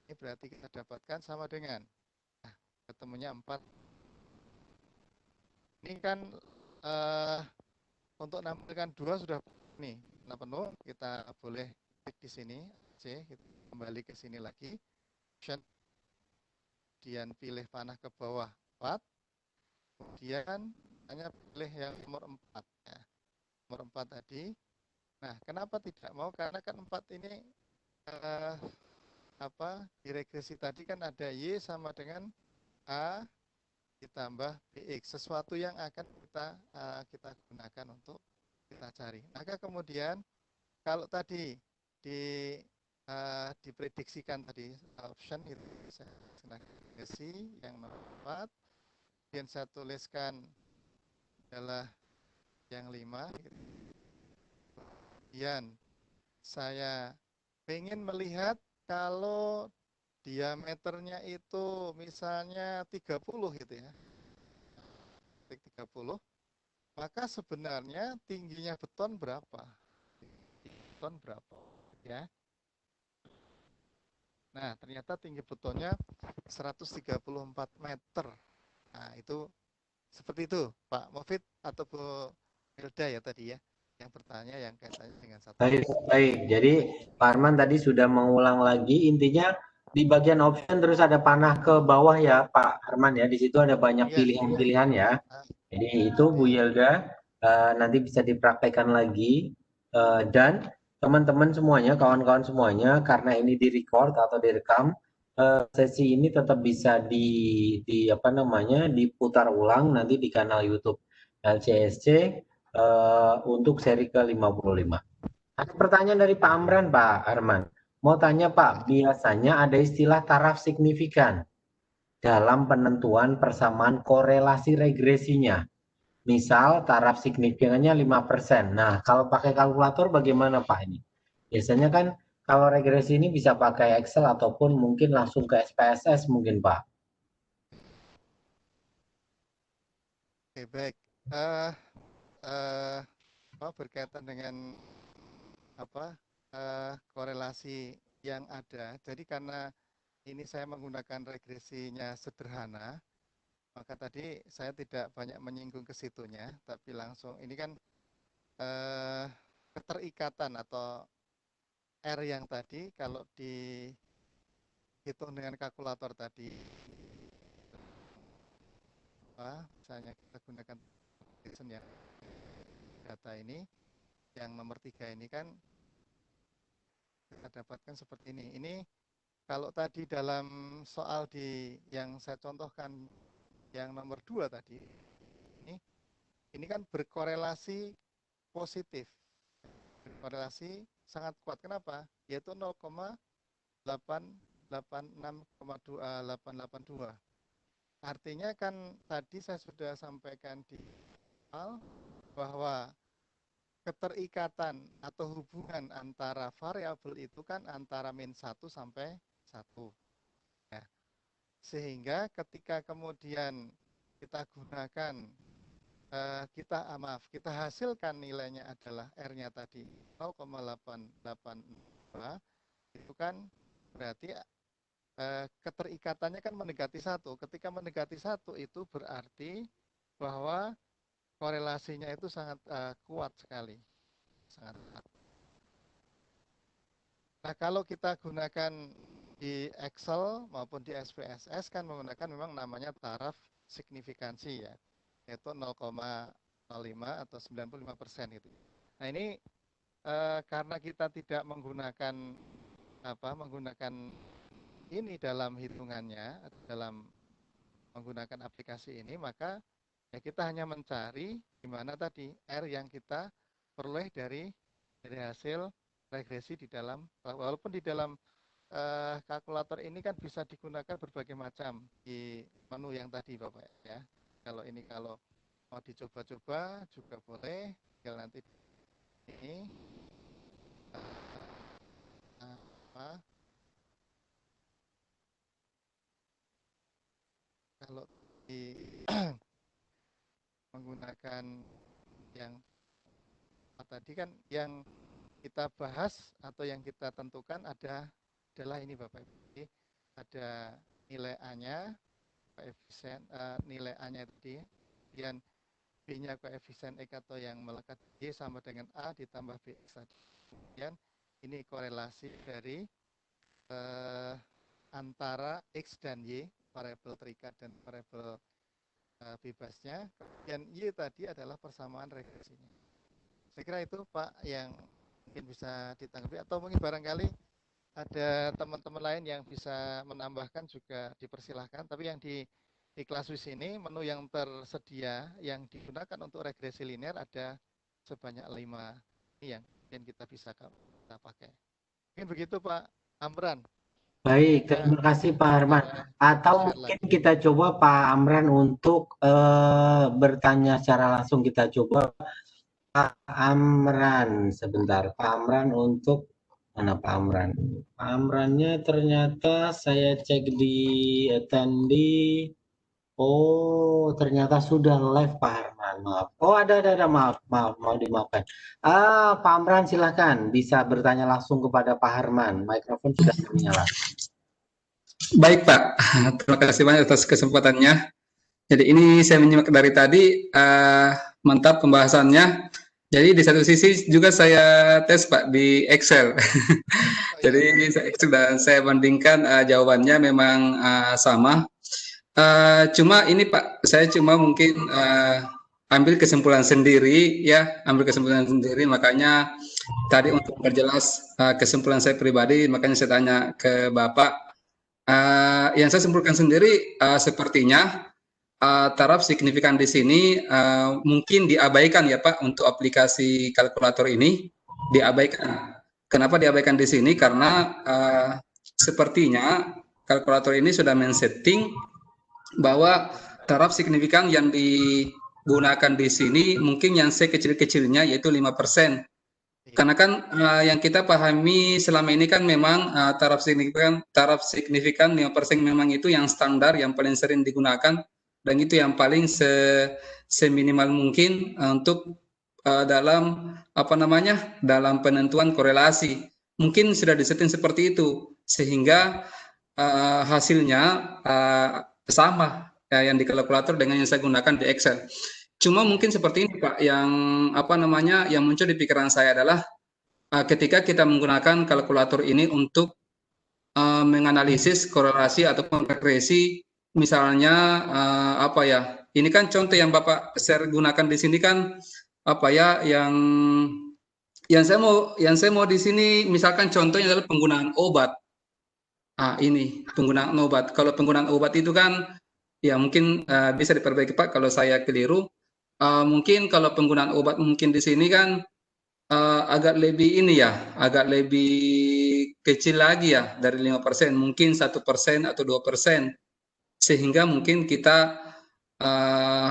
ini berarti kita dapatkan sama dengan ketemunya 4. Ini kan untuk nampilkan 2 sudah nih, nah penuh, kita boleh klik di sini, C, kita kembali ke sini lagi, option, kemudian pilih panah ke bawah 4, kemudian hanya pilih yang nomor 4 ya. Nomor 4 tadi. Nah, kenapa tidak mau? Karena kan 4 ini di regresi tadi kan ada Y sama dengan A ditambah BX, sesuatu yang akan kita gunakan untuk kita cari. Maka kemudian kalau tadi diprediksikan tadi option itu saya regresi yang nomor 4, kemudian saya tuliskan adalah yang 5. Kemudian saya ingin melihat kalau diameternya itu misalnya 30 gitu ya. 30. Maka sebenarnya tingginya beton berapa? Beton berapa? Ya. Nah, ternyata tinggi betonnya 134 meter. Nah, itu seperti itu, Pak Mufid atau Bu Hilda ya tadi ya, yang bertanya yang kaitannya dengan satu. Baik. Jadi Pak Arman tadi sudah mengulang lagi, intinya di bagian option terus ada panah ke bawah ya Pak Arman ya. Di situ ada banyak pilihan-pilihan ya. Jadi itu Bu Yelda nanti bisa dipraktekkan lagi dan teman-teman semuanya, kawan-kawan semuanya, karena ini di-record atau direkam, sesi ini tetap bisa diputar ulang nanti di kanal YouTube LCSC untuk seri ke-55. Ada pertanyaan dari Pak Amran, Pak Arman. Mau tanya Pak, biasanya ada istilah taraf signifikan dalam penentuan persamaan korelasi regresinya. Misal taraf signifikannya 5%. Nah, kalau pakai kalkulator bagaimana Pak ini? Biasanya kan kalau regresi ini bisa pakai Excel ataupun mungkin langsung ke SPSS mungkin Pak. Oke, baik. Berkaitan dengan korelasi yang ada. Jadi karena ini saya menggunakan regresinya sederhana, maka tadi saya tidak banyak menyinggung ke situnya, tapi langsung ini kan keterikatan atau R yang tadi kalau dihitung dengan kalkulator tadi, misalnya kita gunakan ya, data ini, yang nomor 3 ini kan kita dapatkan seperti ini. Ini kalau tadi dalam soal yang saya contohkan yang nomor 2 tadi, ini kan berkorelasi positif. Berkorelasi sangat kuat. Kenapa? Yaitu 0,886,882. Artinya kan tadi saya sudah sampaikan di awal bahwa keterikatan atau hubungan antara variabel itu kan antara min 1 sampai 1. Sehingga ketika kemudian kita gunakan, kita hasilkan nilainya adalah R-nya tadi 0,882, itu kan berarti keterikatannya kan mendekati 1. Ketika mendekati 1 itu berarti bahwa korelasinya itu sangat kuat sekali. Sangat kuat. Nah, kalau kita gunakan di Excel maupun di SPSS kan menggunakan memang namanya taraf signifikansi ya, yaitu 0,05 atau 95% itu. Nah, ini karena kita tidak menggunakan ini dalam hitungannya, dalam menggunakan aplikasi ini, maka ya kita hanya mencari di mana tadi R yang kita peroleh dari hasil regresi di dalam, walaupun di dalam kalkulator ini kan bisa digunakan berbagai macam di menu yang tadi Bapak ya. Kalau mau dicoba-coba juga boleh, tinggal nanti ini kalau di menggunakan yang tadi kan yang kita bahas atau yang kita tentukan adalah ini Bapak Ibu. Jadi ada nilai A-nya, koefisien nilai A-nya tadi, kemudian B-nya koefisien X atau yang melekat Y sama dengan A ditambah BX tadi. Kemudian ini korelasi dari antara X dan Y, variabel terikat dan variabel bebasnya. Kemudian Y tadi adalah persamaan regresinya. Saya kira itu Pak yang mungkin bisa ditanggapi, atau mungkin barangkali ada teman-teman lain yang bisa menambahkan juga dipersilahkan. Tapi yang di ClassWiz ini menu yang tersedia yang digunakan untuk regresi linear ada sebanyak 5 ini yang kita bisa pakai. Mungkin begitu Pak Amran. Baik, terima kasih Pak Arman. Atau mungkin kita coba Pak Amran untuk bertanya secara langsung. Kita coba Pak Amran sebentar. Pak Amran untuk mana Pak Amran? Pak Amrannya ternyata saya cek di attendee. Oh, ternyata sudah live Pak Arman. Maaf. Oh, ada. Maaf, mau dimaafkan. Pak Amran silakan bisa bertanya langsung kepada Pak Arman. Mikrofon sudah menyala. Baik Pak, terima kasih banyak atas kesempatannya. Jadi ini saya menyimak dari tadi, mantap pembahasannya. Jadi di satu sisi juga saya tes Pak di Excel. Jadi Excel dan saya bandingkan jawabannya memang sama. Cuma ini Pak, saya cuma mungkin ambil kesimpulan sendiri ya, makanya tadi untuk memperjelas kesimpulan saya pribadi, makanya saya tanya ke Bapak. Yang saya simpulkan sendiri sepertinya taraf signifikan di sini mungkin diabaikan ya Pak untuk aplikasi kalkulator ini, diabaikan. Kenapa diabaikan di sini? Karena sepertinya kalkulator ini sudah men-setting bahwa taraf signifikan yang digunakan di sini mungkin yang sekecil-kecilnya yaitu 5%. Karena kan yang kita pahami selama ini kan memang taraf signifikan 5% memang itu yang standar, yang paling sering digunakan, dan itu yang paling seminimal mungkin untuk dalam dalam penentuan korelasi. Mungkin sudah disetting seperti itu sehingga hasilnya sama yang di kalkulator dengan yang saya gunakan di Excel. Cuma mungkin seperti ini Pak, yang yang muncul di pikiran saya adalah ketika kita menggunakan kalkulator ini untuk menganalisis korelasi ataupun regresi, misalnya ini kan contoh yang Bapak share gunakan di sini kan yang saya mau di sini misalkan contohnya adalah penggunaan obat. Ini penggunaan obat. Kalau penggunaan obat itu kan ya mungkin bisa diperbaiki Pak kalau saya keliru. Mungkin kalau penggunaan obat mungkin di sini kan agak lebih agak lebih kecil lagi ya dari 5%, mungkin 1% atau 2%, sehingga mungkin kita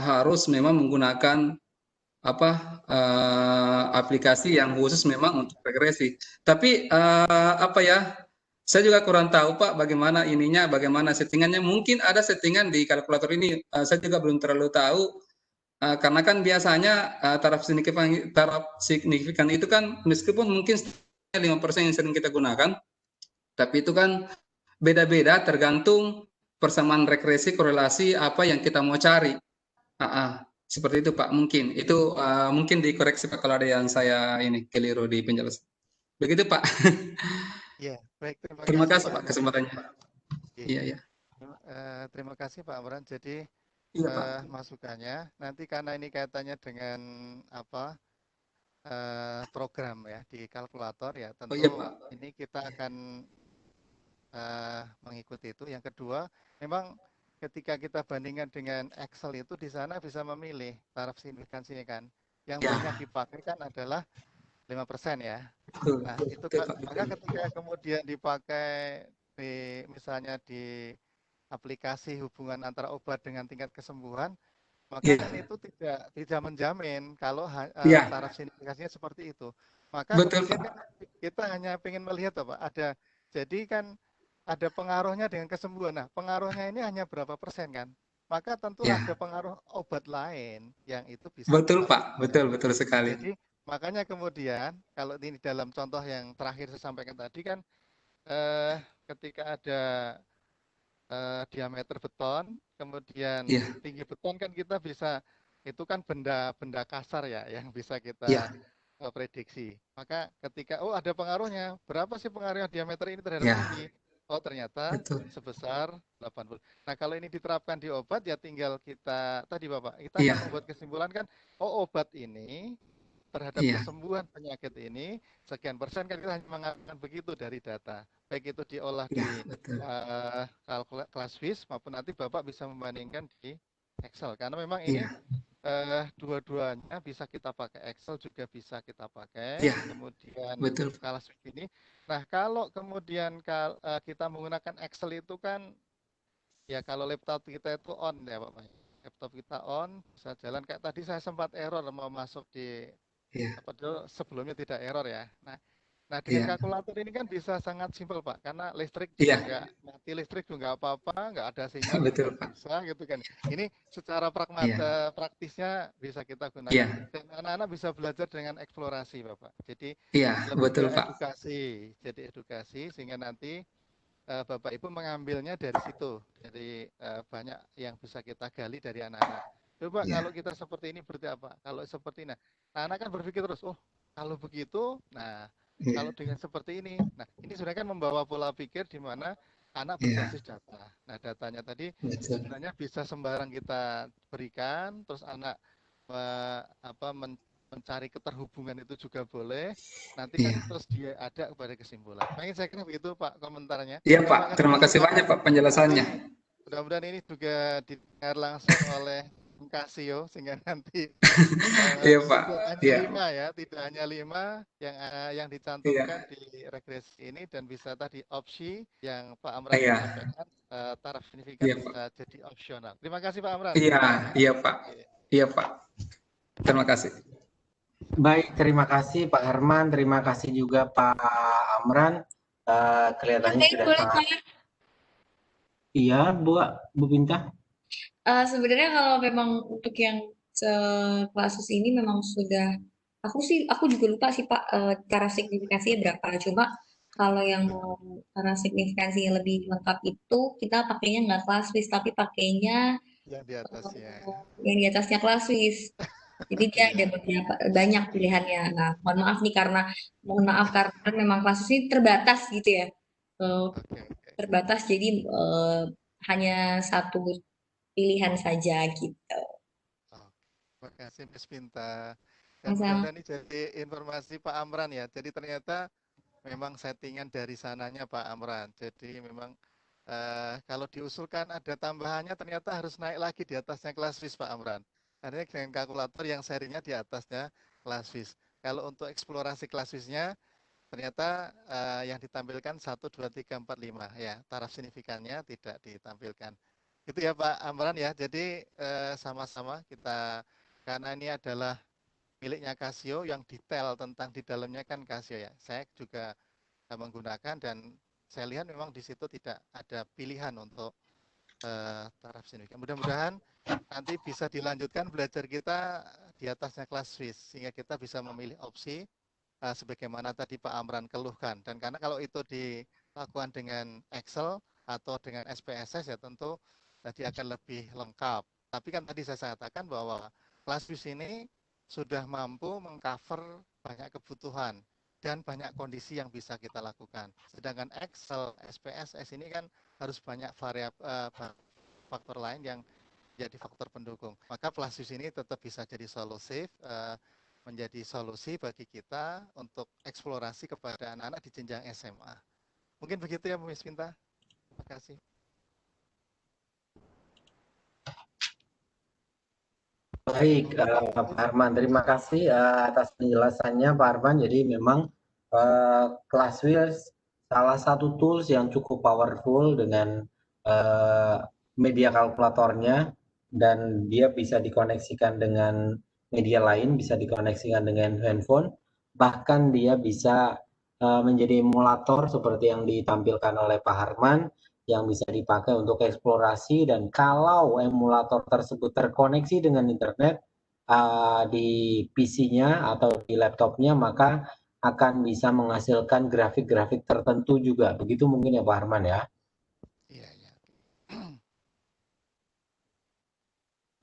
harus memang menggunakan aplikasi yang khusus memang untuk regresi. Tapi Saya juga kurang tahu Pak bagaimana ininya, bagaimana settingannya. Mungkin ada settingan di kalkulator ini, saya juga belum terlalu tahu. Karena kan biasanya taraf signifikan itu kan meskipun mungkin 5% yang sering kita gunakan, tapi itu kan beda-beda tergantung persamaan regresi korelasi apa yang kita mau cari. Seperti itu Pak, mungkin itu mungkin dikoreksi Pak kalau ada yang saya ini keliru di penjelasan. Begitu Pak. Ya, baik. Terima kasih Pak Pak Amran. kesempatannya. Oke. Iya, iya. Terima kasih Pak Amran. Jadi Iya Pak. masukannya nanti karena ini kaitannya dengan apa program ya di kalkulator ya, Oh iya tentu Pak. ini kita akan mengikuti itu. Yang kedua, memang ketika kita bandingkan dengan Excel itu di sana bisa memilih taraf signifikansinya kan. Yang Ya. banyak dipakai kan adalah 5% ya. Betul, Nah, betul, itu betul, kan Pak, maka betul. ketika kemudian dipakai misalnya di aplikasi hubungan antara obat dengan tingkat kesembuhan, maka kan Iya, itu tidak menjamin kalau iya, taraf signifikasinya seperti itu. Maka betul kemudian kan Pak. kita hanya ingin melihat apa ada, jadi kan ada pengaruhnya dengan kesembuhan. Nah, pengaruhnya ini hanya berapa persen kan? Maka tentu Ya, ada pengaruh obat lain yang itu bisa betul kita Pak, pakai. betul, betul sekali. Jadi makanya kemudian kalau ini dalam contoh yang terakhir saya sampaikan tadi kan ketika ada diameter beton, kemudian Iya, tinggi beton kan kita bisa, itu kan benda-benda kasar ya yang bisa kita iya, prediksi. Maka ketika, oh ada pengaruhnya, berapa sih pengaruh diameter ini terhadap iya, tinggi? Oh ternyata betul. sebesar 80. Nah kalau ini diterapkan di obat ya tinggal kita, tadi Bapak, kita hanya Iya, membuat kesimpulan kan, oh obat ini terhadap iya, kesembuhan penyakit ini sekian persen kan kita hanya mengatakan begitu dari data. Baik itu diolah iya, di betul. ClassWiz maupun nanti Bapak bisa membandingkan di Excel karena memang ini Iya, dua-duanya bisa kita pakai, Excel juga bisa kita pakai, iya, kemudian betul. ClassWiz ini. Nah kalau kemudian kita menggunakan Excel itu kan ya kalau laptop kita itu on ya Bapak. Laptop kita on bisa jalan kayak tadi saya sempat error mau masuk di Iya, padahal sebelumnya tidak error ya. Nah, dengan iya, kalkulator ini kan bisa sangat simpel Pak, karena listrik juga iya, nggak mati, listrik juga nggak apa-apa, nggak ada sinyal juga betul Pak. bisa gitu kan. Ini secara Iya, praktisnya bisa kita gunakan iya, dan anak-anak bisa belajar dengan eksplorasi Bapak. Jadi iya, lebih betul ke Pak. edukasi, jadi edukasi sehingga nanti Bapak Ibu mengambilnya dari situ. Jadi banyak yang bisa kita gali dari anak-anak. Coba Iya, kalau kita seperti ini berarti apa? Kalau seperti ini, nah, anak kan berpikir terus, oh kalau begitu, nah iya, kalau dengan seperti ini, nah ini sebenarnya kan membawa pola pikir di mana anak iya, berbasis data. Nah datanya tadi betul. sebenarnya bisa sembarang kita berikan, terus anak mencari keterhubungan itu juga boleh. Nanti kan Iya, terus dia ada kepada kesimpulan. Makanya saya kira begitu Pak komentarnya. iya Pak. Terima kasih Terima kasih masukannya. banyak Pak penjelasannya. Nanti mudah-mudahan ini juga didengar langsung oleh Casio sehingga nanti Iya Pak. tidak hanya Iya, 5 ya, tidak hanya 5 yang dicantumkan iya, di regresi ini dan bisa tadi opsi yang Pak Amran iya, sampaikan taraf signifikan iya Pak. bisa jadi opsional. Terima kasih Pak Amran. Iya, iya Pak. Oke. Iya Pak. Terima kasih. Baik, terima kasih Pak Herman, terima kasih juga Pak Amran. Kelihatannya Oke, sudah boleh sangat. Pak. Iya, Bu Bintang. Sebenarnya kalau memang untuk yang kasus ini memang sudah, aku juga lupa sih Pak cara signifikansinya berapa. Cuma kalau yang mau cara signifikansinya lebih lengkap itu kita pakainya nggak ClassWiz tapi pakainya Yang di atasnya ya. yang di atasnya ClassWiz. Jadi dia ada Iya. beberapa banyak pilihannya. Nah, mohon maaf karena kan memang ClassWiz ini terbatas gitu ya. Eh, Oke, oke. terbatas jadi hanya satu pilihan saja gitu. Oke. Terima kasih Miss Pinta. Dan Sama-sama. mudah-mudahan ini jadi informasi Pak Amran ya. Jadi ternyata memang settingan dari sananya Pak Amran. Jadi memang kalau diusulkan ada tambahannya ternyata harus naik lagi di atasnya ClassWiz Pak Amran. Artinya dengan kalkulator yang serinya di atasnya ClassWiz. Kalau untuk eksplorasi ClassWiz-nya ternyata yang ditampilkan 1, 2, 3, 4, 5 ya. Taraf signifikannya tidak ditampilkan. Itu ya Pak Amran ya. Jadi sama-sama kita, karena ini adalah miliknya Casio yang detail tentang di dalamnya kan Casio ya. Saya juga menggunakan dan saya lihat memang di situ tidak ada pilihan untuk taraf signifikan. Mudah-mudahan nanti bisa dilanjutkan belajar kita di atasnya kelas Swiss, sehingga kita bisa memilih opsi sebagaimana tadi Pak Amran keluhkan. Dan karena kalau itu dilakukan dengan Excel atau dengan SPSS ya tentu tadi akan lebih lengkap. Tapi kan tadi saya katakan bahwa kelas Swiss ini sudah mampu mengcover banyak kebutuhan dan banyak kondisi yang bisa kita lakukan. Sedangkan Excel, SPSS ini kan harus banyak faktor lain yang jadi faktor pendukung. Maka kelas Swiss ini tetap bisa jadi solusi, menjadi solusi bagi kita untuk eksplorasi kepada anak-anak di jenjang SMA. Mungkin begitu ya Bu Miss Pinta. Terima kasih. Baik, Pak Arman, terima kasih atas penjelasannya Pak Arman. Jadi memang ClassWheels salah satu tools yang cukup powerful dengan media kalkulatornya, dan dia bisa dikoneksikan dengan media lain, bisa dikoneksikan dengan handphone, bahkan dia bisa menjadi emulator seperti yang ditampilkan oleh Pak Harman, yang bisa dipakai untuk eksplorasi. Dan kalau emulator tersebut terkoneksi dengan internet di PC-nya atau di laptopnya, maka akan bisa menghasilkan grafik-grafik tertentu juga. Begitu mungkin ya Pak Harman ya. Iya, iya.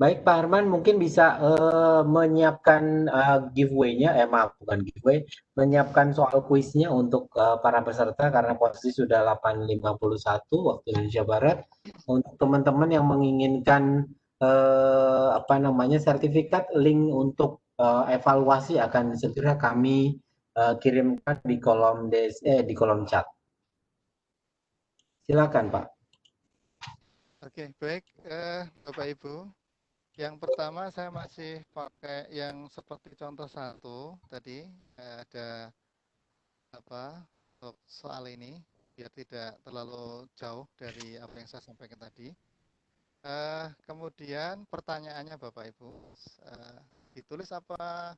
Baik Pak Harman, mungkin bisa menyiapkan giveaway-nya, maaf bukan giveaway, menyiapkan soal kuisnya untuk para peserta karena posisi sudah 8.51 waktu Indonesia Barat. Untuk teman-teman yang menginginkan sertifikat, link untuk evaluasi akan segera kami kirimkan di kolom chat. Silakan Pak. Oke, baik Bapak Ibu. Yang pertama saya masih pakai yang seperti contoh 1 tadi, ada untuk soal ini biar tidak terlalu jauh dari apa yang saya sampaikan tadi. Kemudian pertanyaannya Bapak Ibu, ditulis apa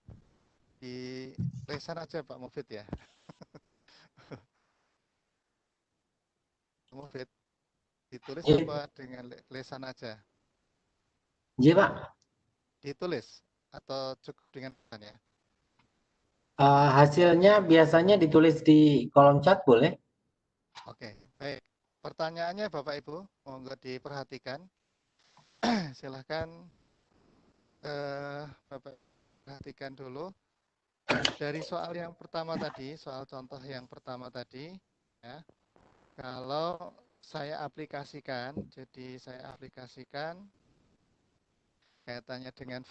di lesan aja Pak Mufid ya? Mufid, ditulis apa dengan lesan aja? Iya Pak. Ditulis atau cukup dengan ya? Hasilnya biasanya ditulis di kolom chat boleh? Oke, baik. Pertanyaannya Bapak Ibu, monggo diperhatikan. Silahkan Bapak perhatikan dulu. Dari soal yang pertama tadi, soal contoh yang pertama tadi, ya, kalau saya aplikasikan, jadi saya aplikasikan kaitannya dengan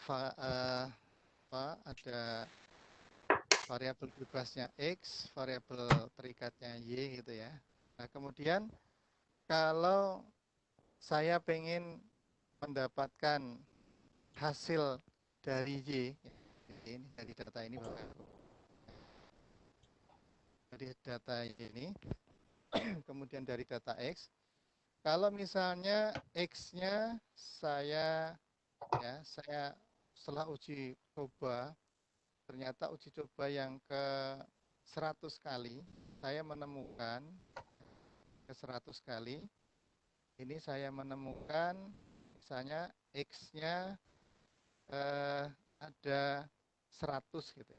ada variabel bebasnya X, variabel terikatnya Y gitu ya. Nah, kemudian kalau saya pengen mendapatkan hasil dari Y, ini dari data ini Bapak. Dari data ini, kemudian dari data X, kalau misalnya X-nya saya setelah uji coba, ternyata uji coba yang ke 100 kali, saya menemukan ke 100 kali, ini saya menemukan misalnya X-nya ada 100 gitu.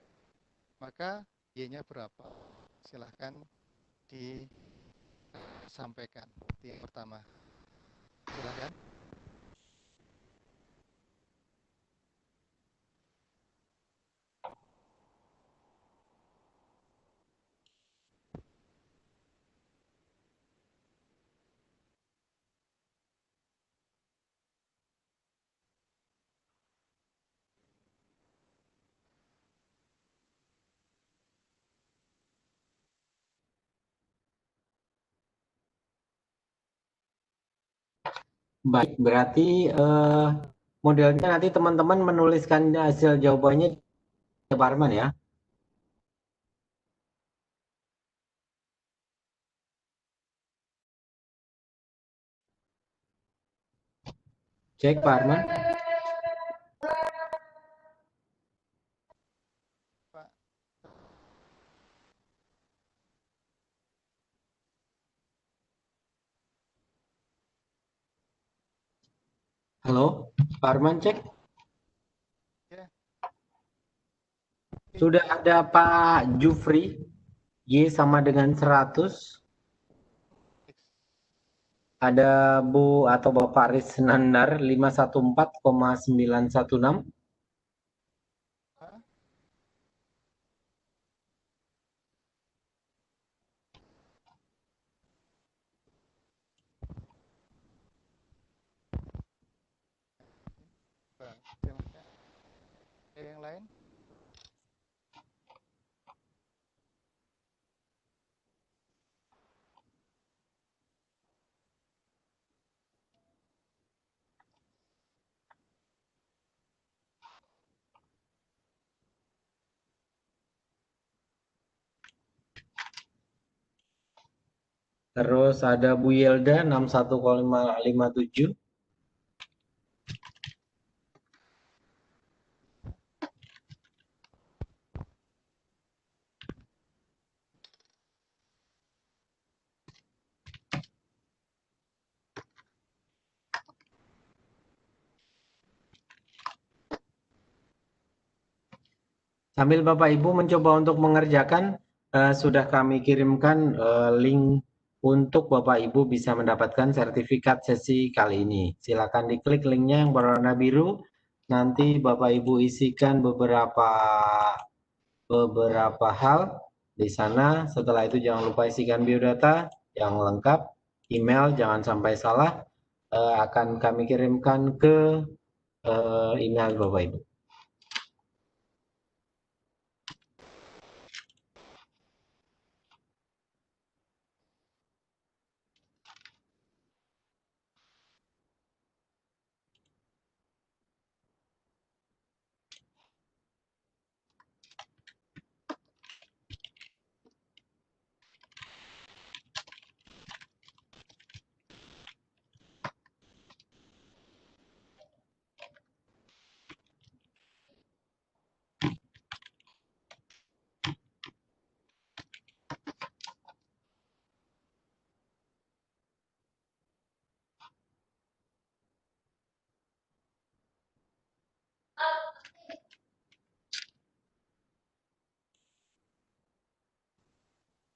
Maka Y-nya berapa? Silahkan disampaikan. Yang pertama. Silahkan. Baik, berarti modelnya nanti teman-teman menuliskan hasil jawabannya di Pak Arman ya. Cek Pak Arman. Halo, Pak Arman cek. Ya. Sudah ada Pak Jufri, Y sama dengan 100. Ada Bu atau Bapak Risnandar 514,916. Hah? Bang, silahkan. Ada yang lain? Terus ada Bu Yelda 61,57. Sambil Bapak Ibu mencoba untuk mengerjakan, sudah kami kirimkan link untuk Bapak Ibu bisa mendapatkan sertifikat sesi kali ini. Silakan diklik linknya yang berwarna biru. Nanti Bapak Ibu isikan beberapa hal di sana. Setelah itu jangan lupa isikan biodata yang lengkap, email jangan sampai salah. Akan kami kirimkan ke email Bapak Ibu.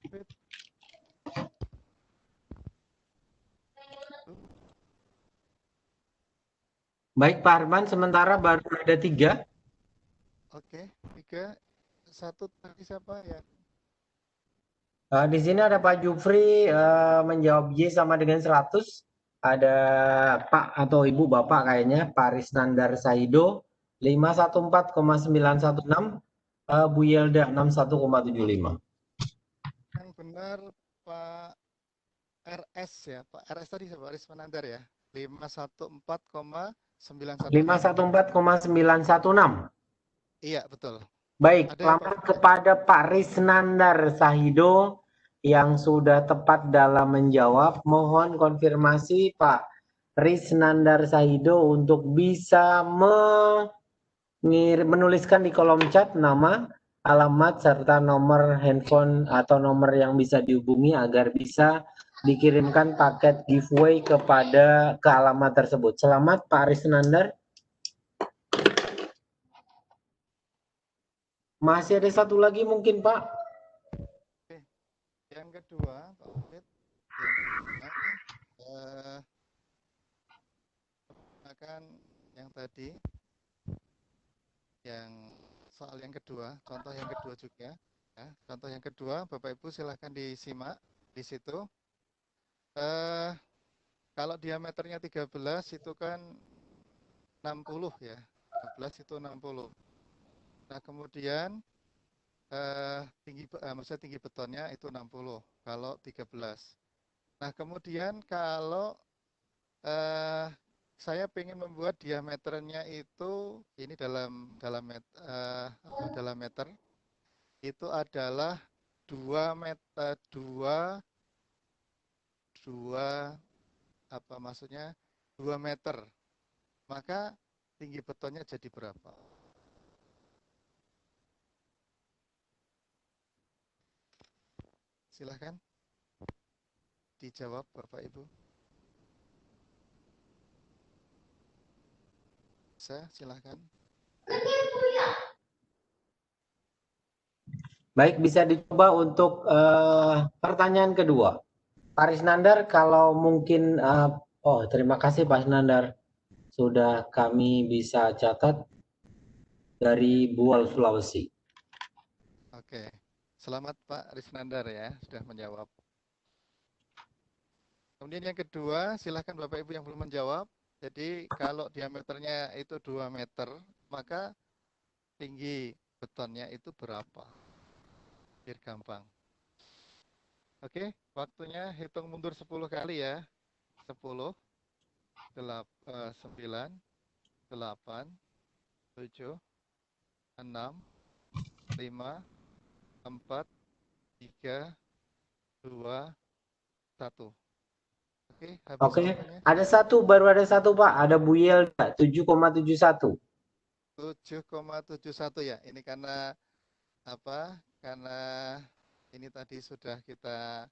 Fit. Baik Pak Arman, sementara baru ada 3. Oke, 3. 1 tadi siapa ya? Di sini ada Pak Jufri menjawab Y sama dengan 100. Ada Pak atau Ibu Bapak kayaknya, Pak Risnandar Saido 514,916, Bu Yelda 61,75. Yang benar Pak RS ya. Pak RS tadi siapa? Rismanandar ya. 514,916. 514,916. Iya, betul. Baik, Ada yang Pak? selamat kepada Pak Risnandar Sahido yang sudah tepat dalam menjawab. Mohon konfirmasi Pak Risnandar Sahido untuk bisa menuliskan di kolom chat nama, alamat, serta nomor handphone atau nomor yang bisa dihubungi agar bisa dikirimkan paket giveaway ke alamat tersebut. Selamat Pak Risnandar. Masih ada satu lagi mungkin Pak. Oke. Yang kedua, Pak Fit. Akan yang tadi, yang soal yang kedua, contoh yang kedua juga. Ya, contoh yang kedua, Bapak Ibu silahkan disimak di situ. Kalau diameternya 13 itu kan 60 ya. 13 itu 60. Nah, kemudian maksudnya tinggi betonnya itu 60 kalau 13. Nah, kemudian kalau saya ingin membuat diameternya itu ini dalam meter itu adalah 2 meter 2 apa maksudnya 2 meter. Maka tinggi betonnya jadi berapa? Silahkan dijawab Bapak Ibu. bisa, silahkan. Baik, bisa dicoba untuk pertanyaan kedua. Pak Risnandar, kalau mungkin, terima kasih Pak Risnandar. Sudah kami bisa catat dari Buol, Sulawesi. Oke, selamat Pak Risnandar ya, sudah menjawab. Kemudian yang kedua, silahkan Bapak Ibu yang belum menjawab. Jadi kalau diameternya itu 2 meter, maka tinggi betonnya itu berapa? Biar gampang. Oke, waktunya hitung mundur 10 kali ya. 10, 9, 8, 7, 6, 5, 4, 3, 2, 1. Oke, habis Oke, waktunya. baru ada satu Pak, ada Bu Yelda, 7,71. 7,71 ya. Ini karena apa? Karena ini tadi sudah kita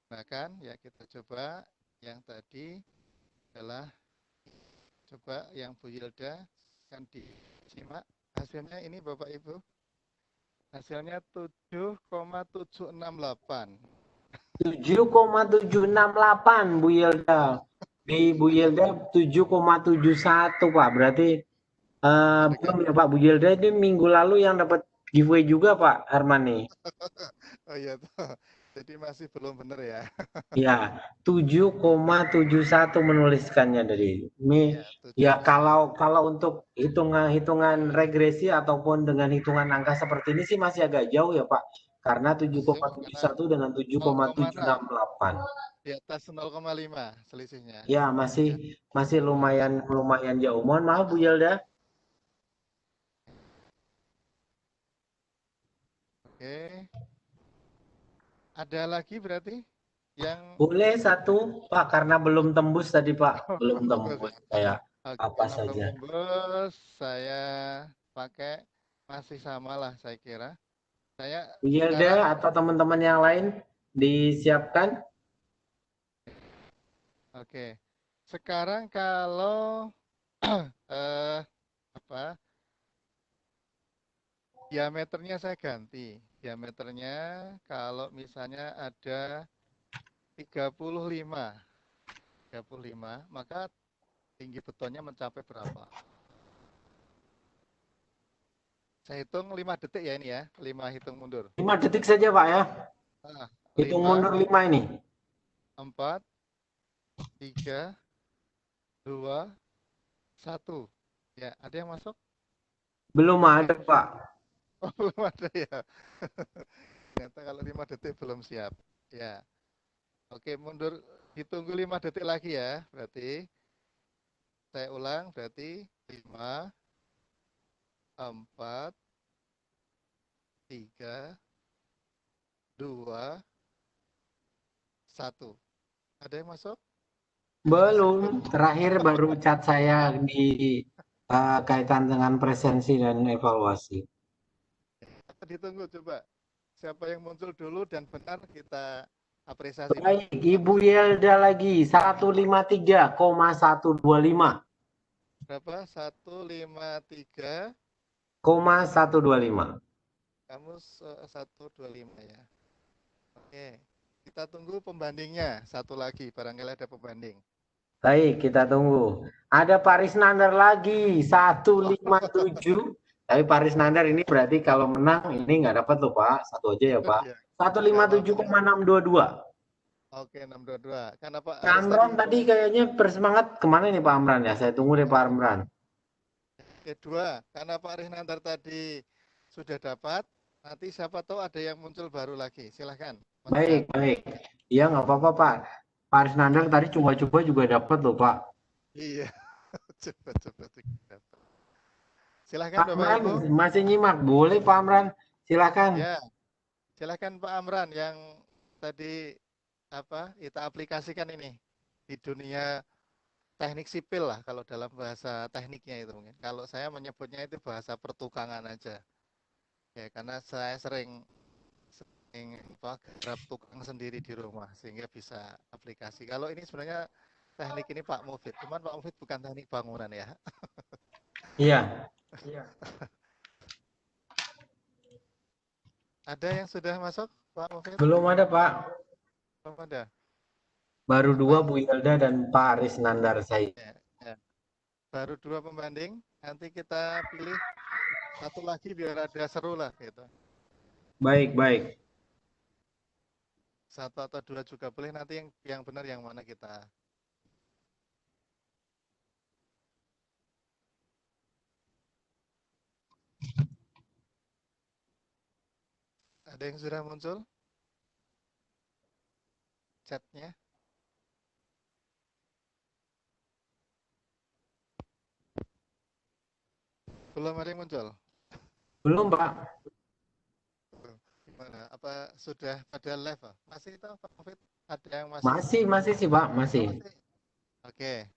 gunakan ya, kita coba yang tadi adalah coba yang Bu Yilda kan disimak hasilnya ini Bapak Ibu. Hasilnya 7,768. 7,768 Bu Yelda. Di Bu Yelda 7,71 Pak. Berarti belum ya Pak Bu Yelda, ini minggu lalu yang dapat giveaway juga Pak Herman nih. Oh iya tuh. Jadi masih belum benar ya. Ya, 7,71 menuliskannya dari ini. Ya, kalau untuk hitungan regresi ataupun dengan hitungan angka seperti ini sih masih agak jauh ya Pak. Karena 7,71 dengan 7,768. Di atas 0,5 selisihnya. Ya, masih lumayan jauh. Mohon maaf Bu Yelda. Oke. Ada lagi berarti yang Boleh satu Pak, karena belum tembus tadi Pak. Belum tembus kayak apa karena belum saja. tembus, saya pakai masih sama lah saya kira. Saya Bu Yelda atau teman-teman yang lain disiapkan. Oke. Sekarang kalau apa? Diameternya saya ganti. Diameternya kalau misalnya ada 35, maka tinggi betonnya mencapai berapa? Saya hitung 5 detik ya ini ya, 5 hitung mundur. 5 detik saja Pak ya. Nah, Hitung 5, mundur 5 ini. 4, 3, 2, 1. Ya, ada yang masuk? Belum ada Pak. Oh, belum ada ya. Ternyata kalau 5 detik belum siap. Ya. Oke, mundur ditunggu 5 detik lagi ya. Berarti saya ulang, berarti 5, 4, 3, 2, 1. Ada yang masuk? Belum. Terakhir baru chat saya di kaitan dengan presensi dan evaluasi. Ditunggu coba. Siapa yang muncul dulu dan benar kita apresiasi. Baik, Ibu Yelda lagi 153,125. Berapa? 153. 125. Kamu 125 ya. Oke. Kita tunggu pembandingnya. Satu lagi, barangkali ada pembanding. Baik, kita tunggu. Ada Pak Risnandar lagi 157. Tapi Pak Risnandar ini berarti kalau menang ini nggak dapat loh Pak. Satu aja ya Pak. 157,622. Oke, 622. Karena Pak Amran tadi kayaknya bersemangat. Kemana nih Pak Amran ya? Saya tunggu deh Pak Amran. Kedua, karena Pak Risnandar tadi sudah dapat, nanti siapa tahu ada yang muncul baru lagi. Silahkan. Baik. Iya nggak apa-apa Pak. Pak Risnandar tadi coba-coba juga dapat loh Pak. Iya, coba dapat. Silahkan Pak Bapak Amran Ibu. masih nyimak. Boleh Pak Amran. Silahkan. Ya, silahkan Pak Amran yang tadi kita aplikasikan ini di dunia teknik sipil lah kalau dalam bahasa tekniknya itu mungkin. Kalau saya menyebutnya itu bahasa pertukangan aja. Ya, karena saya sering garap tukang sendiri di rumah sehingga bisa aplikasi. Kalau ini sebenarnya teknik ini Pak Mufid, cuman Pak Mufid bukan teknik bangunan ya. Iya. Ada yang sudah masuk, Pak Mufid? Belum ada, Pak. Belum ada. Baru dua, Baik. Bu Hilda dan Pak Aris Nandar saya. Ya, ya. Baru 2 pembanding. Nanti kita pilih satu lagi biar ada seru lah gitu. Baik, baik. 1 atau 2 juga boleh, nanti yang benar yang mana kita. Ada yang sudah muncul chatnya? Belum ada yang muncul? Belum, Pak. Gimana? Apa sudah pada live? Masih itu Pak Mufid? Ada yang masih? Masih sih, Pak, masih. Oke.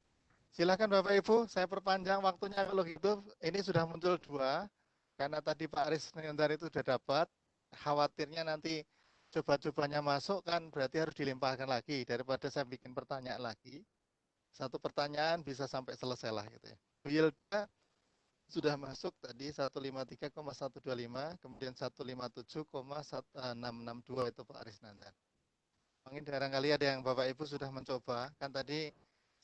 Silakan Bapak Ibu, saya perpanjang waktunya kalau gitu. Ini sudah muncul 2, karena tadi Pak Aris Nandar itu sudah dapat. Khawatirnya nanti coba-cobanya masuk kan berarti harus dilimpahkan lagi daripada saya bikin pertanyaan lagi. Satu pertanyaan bisa sampai selesai lah gitu ya. Bu Yilda sudah masuk tadi 153,125, kemudian 157,662 itu Pak Aris Nandar. Mungkin barangkali ada yang Bapak Ibu sudah mencoba, kan tadi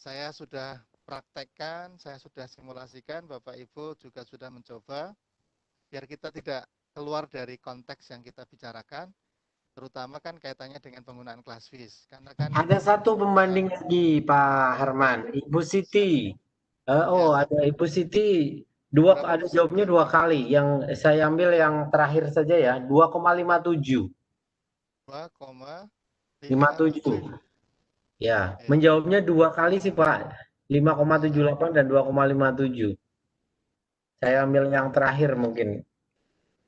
saya sudah praktekkan, saya sudah simulasikan, Bapak Ibu juga sudah mencoba, biar kita tidak keluar dari konteks yang kita bicarakan, terutama kan kaitannya dengan penggunaan ClassWiz. Karena kan Ada satu pembanding lagi, Pak Herman. Ibu Siti. Ada Ibu Siti. Ada jawabnya 2 kali. Yang saya ambil yang terakhir saja ya, 2,57. 2,57. Ya, menjawabnya 2 kali sih, Pak. 5,78 dan 2,57. Saya ambil yang terakhir mungkin.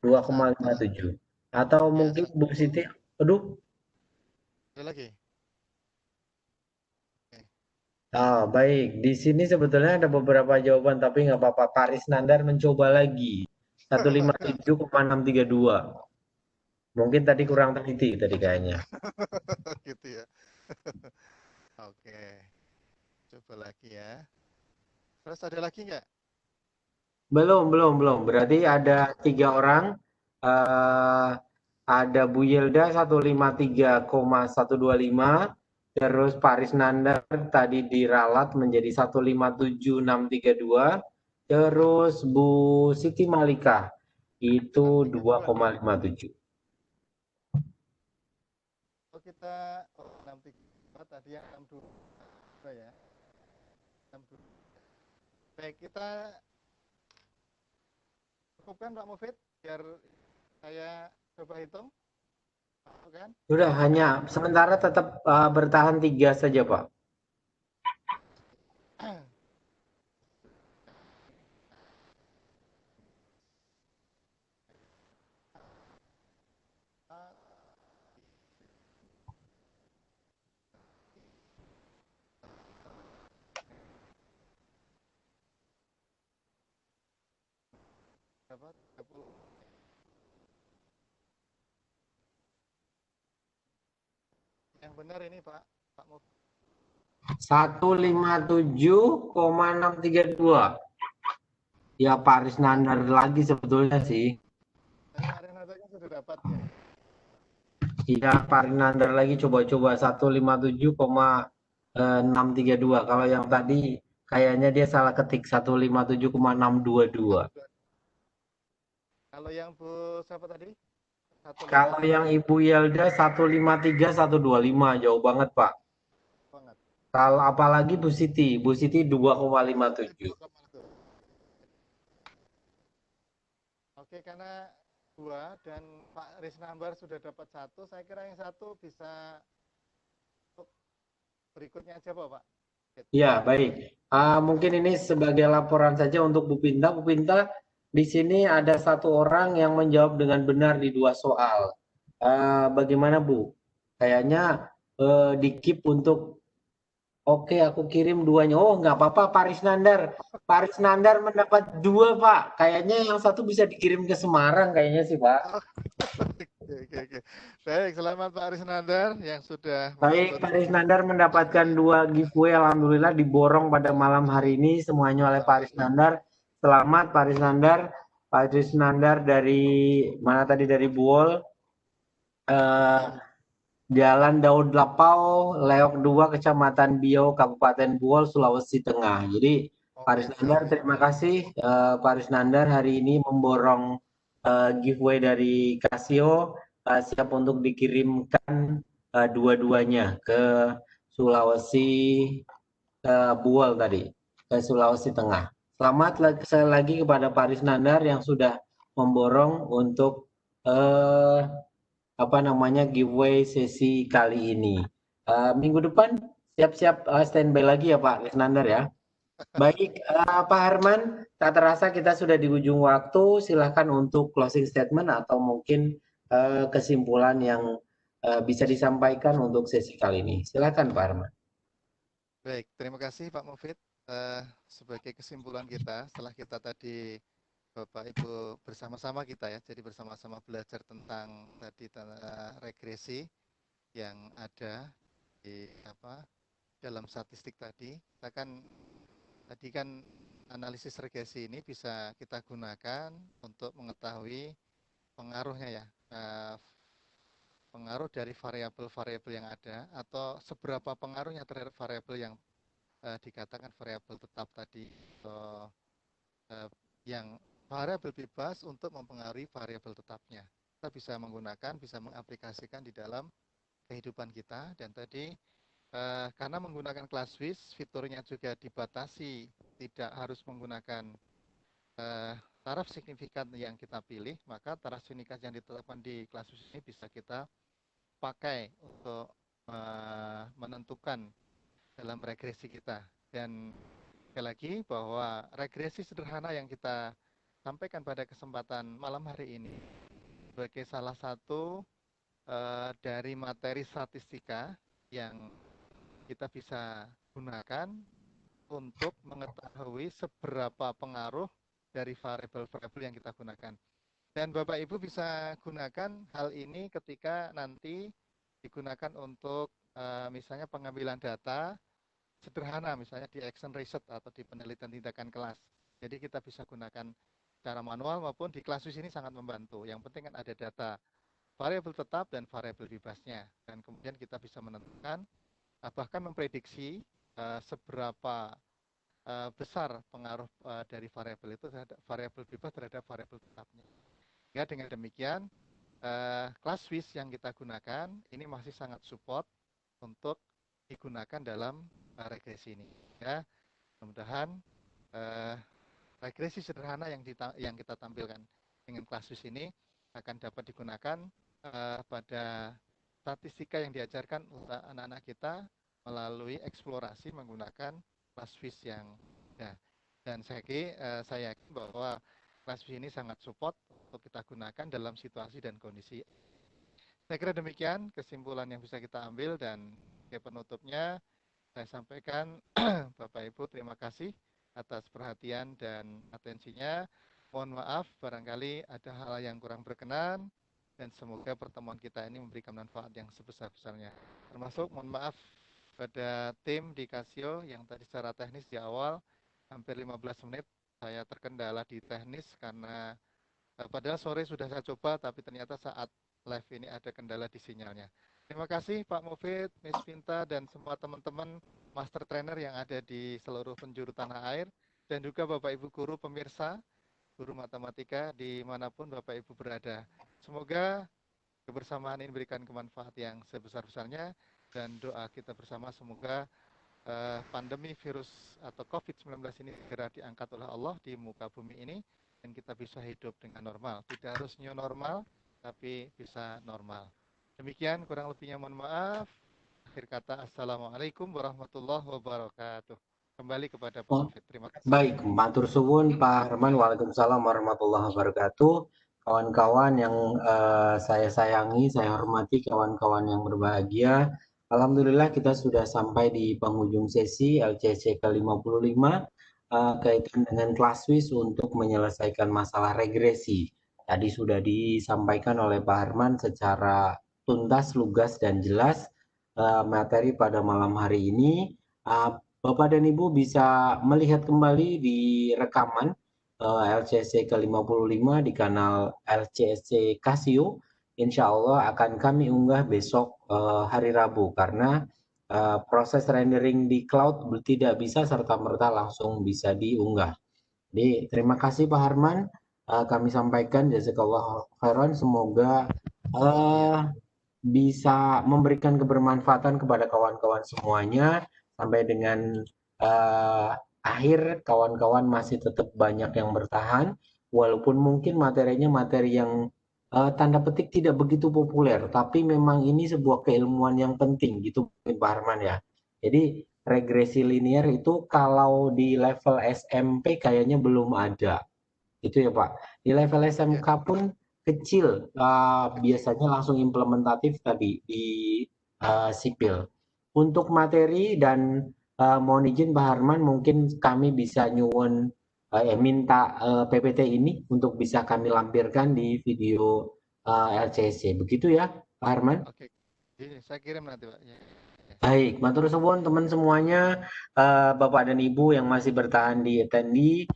2,57. Atau mungkin Bu Siti, aduh. Ada lagi? Baik. Di sini sebetulnya ada beberapa jawaban, tapi nggak apa-apa. Pak Aris Nandar mencoba lagi. 157,632. Mungkin tadi kurang teliti tadi kayaknya. Gitu ya. Oke. Coba lagi ya. Terus ada lagi nggak? Belum. Berarti ada 3 orang. Ada Bu Yilda 153,125. Terus Pak Aris Nandar tadi diralat menjadi 157,632. Terus Bu Siti Malika itu 2,57. Kita 634 tadi yang 62 ya. 62. Baik, kita cukupkan Pak Mufid biar saya coba hitung. Kan? Sudah, hanya sementara tetap bertahan 3 saja, Pak. Berapa? 30. Yang benar ini Pak Mufid. 157,632. Ya Pak Aris Nandar lagi sebetulnya sih. Pak Aris Nandar sudah dapat ya. Iya, Pak Aris Nandar lagi coba-coba 157,632. Kalau yang tadi kayaknya dia salah ketik 157,622. Kalau yang Bu siapa tadi? Kalau yang Ibu Yelda 153,125, jauh banget Pak. Banget. Kalau apalagi Bu Siti 2,57. Oke, karena 2 dan Pak Aris Nandar sudah dapat 1, saya kira yang 1 bisa berikutnya aja Pak. Ya, baik. Mungkin ini sebagai laporan saja untuk Bu Pinta. Bu Pinta, di sini ada 1 orang yang menjawab dengan benar di 2 soal. Bagaimana Bu? Kayaknya di-keep untuk oke, aku kirim 2-nya. Oh, nggak apa-apa, Pak Aris Nandar. Pak Aris Nandar mendapat 2, Pak. Kayaknya yang 1 bisa dikirim ke Semarang kayaknya sih, Pak. Oke. Baik, selamat Pak Aris Nandar yang sudah. Baik, Pak Aris Nandar mendapatkan 2 giveaway. Alhamdulillah diborong pada malam hari ini semuanya oleh Pak Aris Nandar. Selamat Pak Risnandar. Pak Risnandar dari mana tadi, dari Buol. Jalan Daud Lapau, Leok 2, Kecamatan Bio, Kabupaten Buol, Sulawesi Tengah. Jadi Pak Risnandar, terima kasih Pak Risnandar hari ini memborong giveaway dari Casio, siap untuk dikirimkan dua-duanya ke Sulawesi, ke Buol tadi, ke Sulawesi Tengah. Selamat sekali lagi kepada Pak Risnandar yang sudah memborong untuk giveaway sesi kali ini. Minggu depan siap-siap standby lagi ya Pak Risnandar ya. Baik, Pak Herman, tak terasa kita sudah di ujung waktu. Silahkan untuk closing statement atau mungkin kesimpulan yang bisa disampaikan untuk sesi kali ini. Silakan Pak Herman. Baik, terima kasih Pak Mufid. Sebagai kesimpulan kita, setelah kita tadi Bapak Ibu bersama-sama kita ya, jadi bersama-sama belajar tentang tadi regresi yang ada di dalam statistik tadi. Kita kan tadi kan analisis regresi ini bisa kita gunakan untuk mengetahui pengaruhnya ya, pengaruh dari variabel-variabel yang ada atau seberapa pengaruhnya terhadap variabel yang dikatakan variabel tetap tadi atau yang variabel bebas untuk mempengaruhi variabel tetapnya. Kita bisa menggunakan, bisa mengaplikasikan di dalam kehidupan kita. Dan tadi karena menggunakan ClassWiz, fiturnya juga dibatasi, tidak harus menggunakan taraf signifikan yang kita pilih, maka taraf signifikan yang ditetapkan di ClassWiz ini bisa kita pakai untuk menentukan dalam regresi kita. Dan sekali lagi bahwa regresi sederhana yang kita sampaikan pada kesempatan malam hari ini sebagai salah satu dari materi statistika yang kita bisa gunakan untuk mengetahui seberapa pengaruh dari variabel-variabel yang kita gunakan. Dan Bapak Ibu bisa gunakan hal ini ketika nanti digunakan untuk misalnya pengambilan data sederhana, misalnya di action research atau di penelitian tindakan kelas. Jadi kita bisa gunakan secara manual maupun di ClassWiz ini sangat membantu. Yang penting kan ada data variabel tetap dan variabel bebasnya. Dan kemudian kita bisa menentukan, bahkan memprediksi seberapa besar pengaruh dari variabel itu terhadap variabel bebas terhadap variabel tetapnya. Ya, dengan demikian ClassWiz yang kita gunakan ini masih sangat support untuk digunakan dalam regresi ini. Ya, mudah-mudahan regresi sederhana yang kita tampilkan dengan ClassWiz ini akan dapat digunakan pada statistika yang diajarkan untuk anak-anak kita melalui eksplorasi menggunakan ClassWiz yang ya. Dan saya yakin bahwa ClassWiz ini sangat support untuk kita gunakan dalam situasi dan kondisi. Saya kira demikian kesimpulan yang bisa kita ambil, dan sebagai penutupnya saya sampaikan Bapak Ibu terima kasih atas perhatian dan atensinya. Mohon maaf barangkali ada hal yang kurang berkenan, dan semoga pertemuan kita ini memberikan manfaat yang sebesar-besarnya. Termasuk mohon maaf pada tim di Casio yang tadi secara teknis di awal hampir 15 menit saya terkendala di teknis karena padahal sore sudah saya coba tapi ternyata saat live ini ada kendala di sinyalnya. Terima kasih Pak Mufid, Miss Pinta, dan semua teman-teman master trainer yang ada di seluruh penjuru tanah air, dan juga Bapak Ibu guru pemirsa, guru matematika dimanapun Bapak Ibu berada. Semoga kebersamaan ini memberikan kemanfaat yang sebesar-besarnya, dan doa kita bersama semoga pandemi virus atau COVID-19 ini segera diangkat oleh Allah di muka bumi ini, dan kita bisa hidup dengan normal. Tidak harus new normal, tapi bisa normal. Demikian kurang lebihnya mohon maaf. Akhir kata, Assalamualaikum warahmatullahi wabarakatuh. Kembali kepada Pak Mufid. Terima kasih. Baik, matur suwun Pak Herman. Waalaikumsalam warahmatullahi wabarakatuh. Kawan-kawan yang saya sayangi, saya hormati, kawan-kawan yang berbahagia. Alhamdulillah kita sudah sampai di penghujung sesi LCC ke-55 kaitan dengan ClassWiz untuk menyelesaikan masalah regresi. Tadi sudah disampaikan oleh Pak Herman secara tuntas, lugas, dan jelas materi pada malam hari ini. Bapak dan Ibu bisa melihat kembali di rekaman LCSC ke-55 di kanal LCSC Casio. Insya Allah akan kami unggah besok hari Rabu, karena proses rendering di cloud tidak bisa serta-merta langsung bisa diunggah. Jadi terima kasih Pak Harman, kami sampaikan jazakallah khairan, semoga bisa memberikan kebermanfaatan kepada kawan-kawan semuanya. Sampai dengan akhir, kawan-kawan masih tetap banyak yang bertahan, walaupun mungkin materinya materi yang tanda petik tidak begitu populer, tapi memang ini sebuah keilmuan yang penting gitu Pak Harman ya. Jadi regresi linear itu kalau di level SMP kayaknya belum ada, itu ya Pak. Di level SMK pun kecil, biasanya langsung implementatif tadi di sipil. Untuk materi dan mohon izin Pak Harman, mungkin kami bisa nyuwun minta PPT ini untuk bisa kami lampirkan di video LCC. Begitu ya Pak Harman? Oke, ini saya kirim nanti Pak. Ya. Baik, matur suwun teman semuanya, Bapak dan Ibu yang masih bertahan di attendee,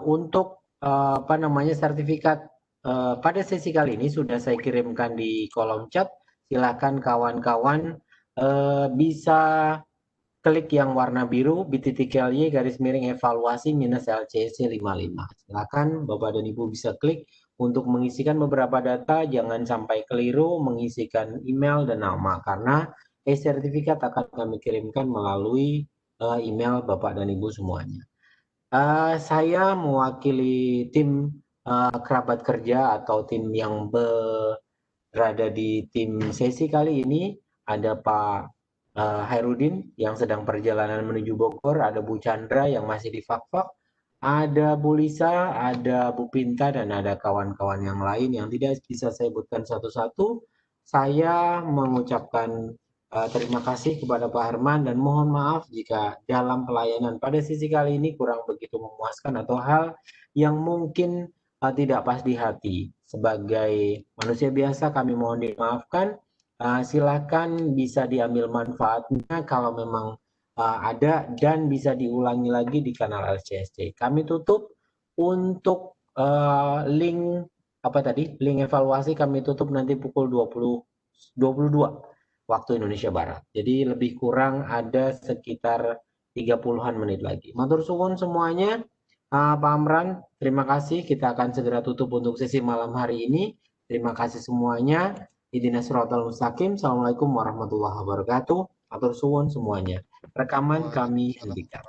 untuk apa namanya sertifikat pada sesi kali ini sudah saya kirimkan di kolom chat. Silakan kawan-kawan bisa klik yang warna biru bit.ly garis miring evaluasi minus LCC 55. Silakan Bapak dan Ibu bisa klik untuk mengisikan beberapa data, jangan sampai keliru mengisikan email dan nama, karena e-sertifikat akan kami kirimkan melalui email Bapak dan Ibu semuanya. Saya mewakili tim kerabat kerja atau tim yang berada di tim sesi kali ini. Ada Pak Hairudin yang sedang perjalanan menuju Bogor, ada Bu Chandra yang masih di Fakfak, ada Bu Lisa, ada Bu Pinta, dan ada kawan-kawan yang lain yang tidak bisa saya sebutkan satu-satu. Saya mengucapkan terima kasih kepada Pak Herman dan mohon maaf jika dalam pelayanan pada sisi kali ini kurang begitu memuaskan atau hal yang mungkin tidak pas di hati. Sebagai manusia biasa kami mohon dimaafkan. Silakan bisa diambil manfaatnya kalau memang ada, dan bisa diulangi lagi di kanal LCSC. Kami tutup untuk link apa tadi? Link evaluasi kami tutup nanti pukul 22 waktu Indonesia Barat. Jadi lebih kurang ada sekitar 30-an menit lagi. Matur suwun semuanya. Pak Amran, terima kasih. Kita akan segera tutup untuk sesi malam hari ini. Terima kasih semuanya. Ihdinas siratal mustaqim. Assalamualaikum warahmatullahi wabarakatuh. Atur suwun semuanya. Rekaman kami hentikan.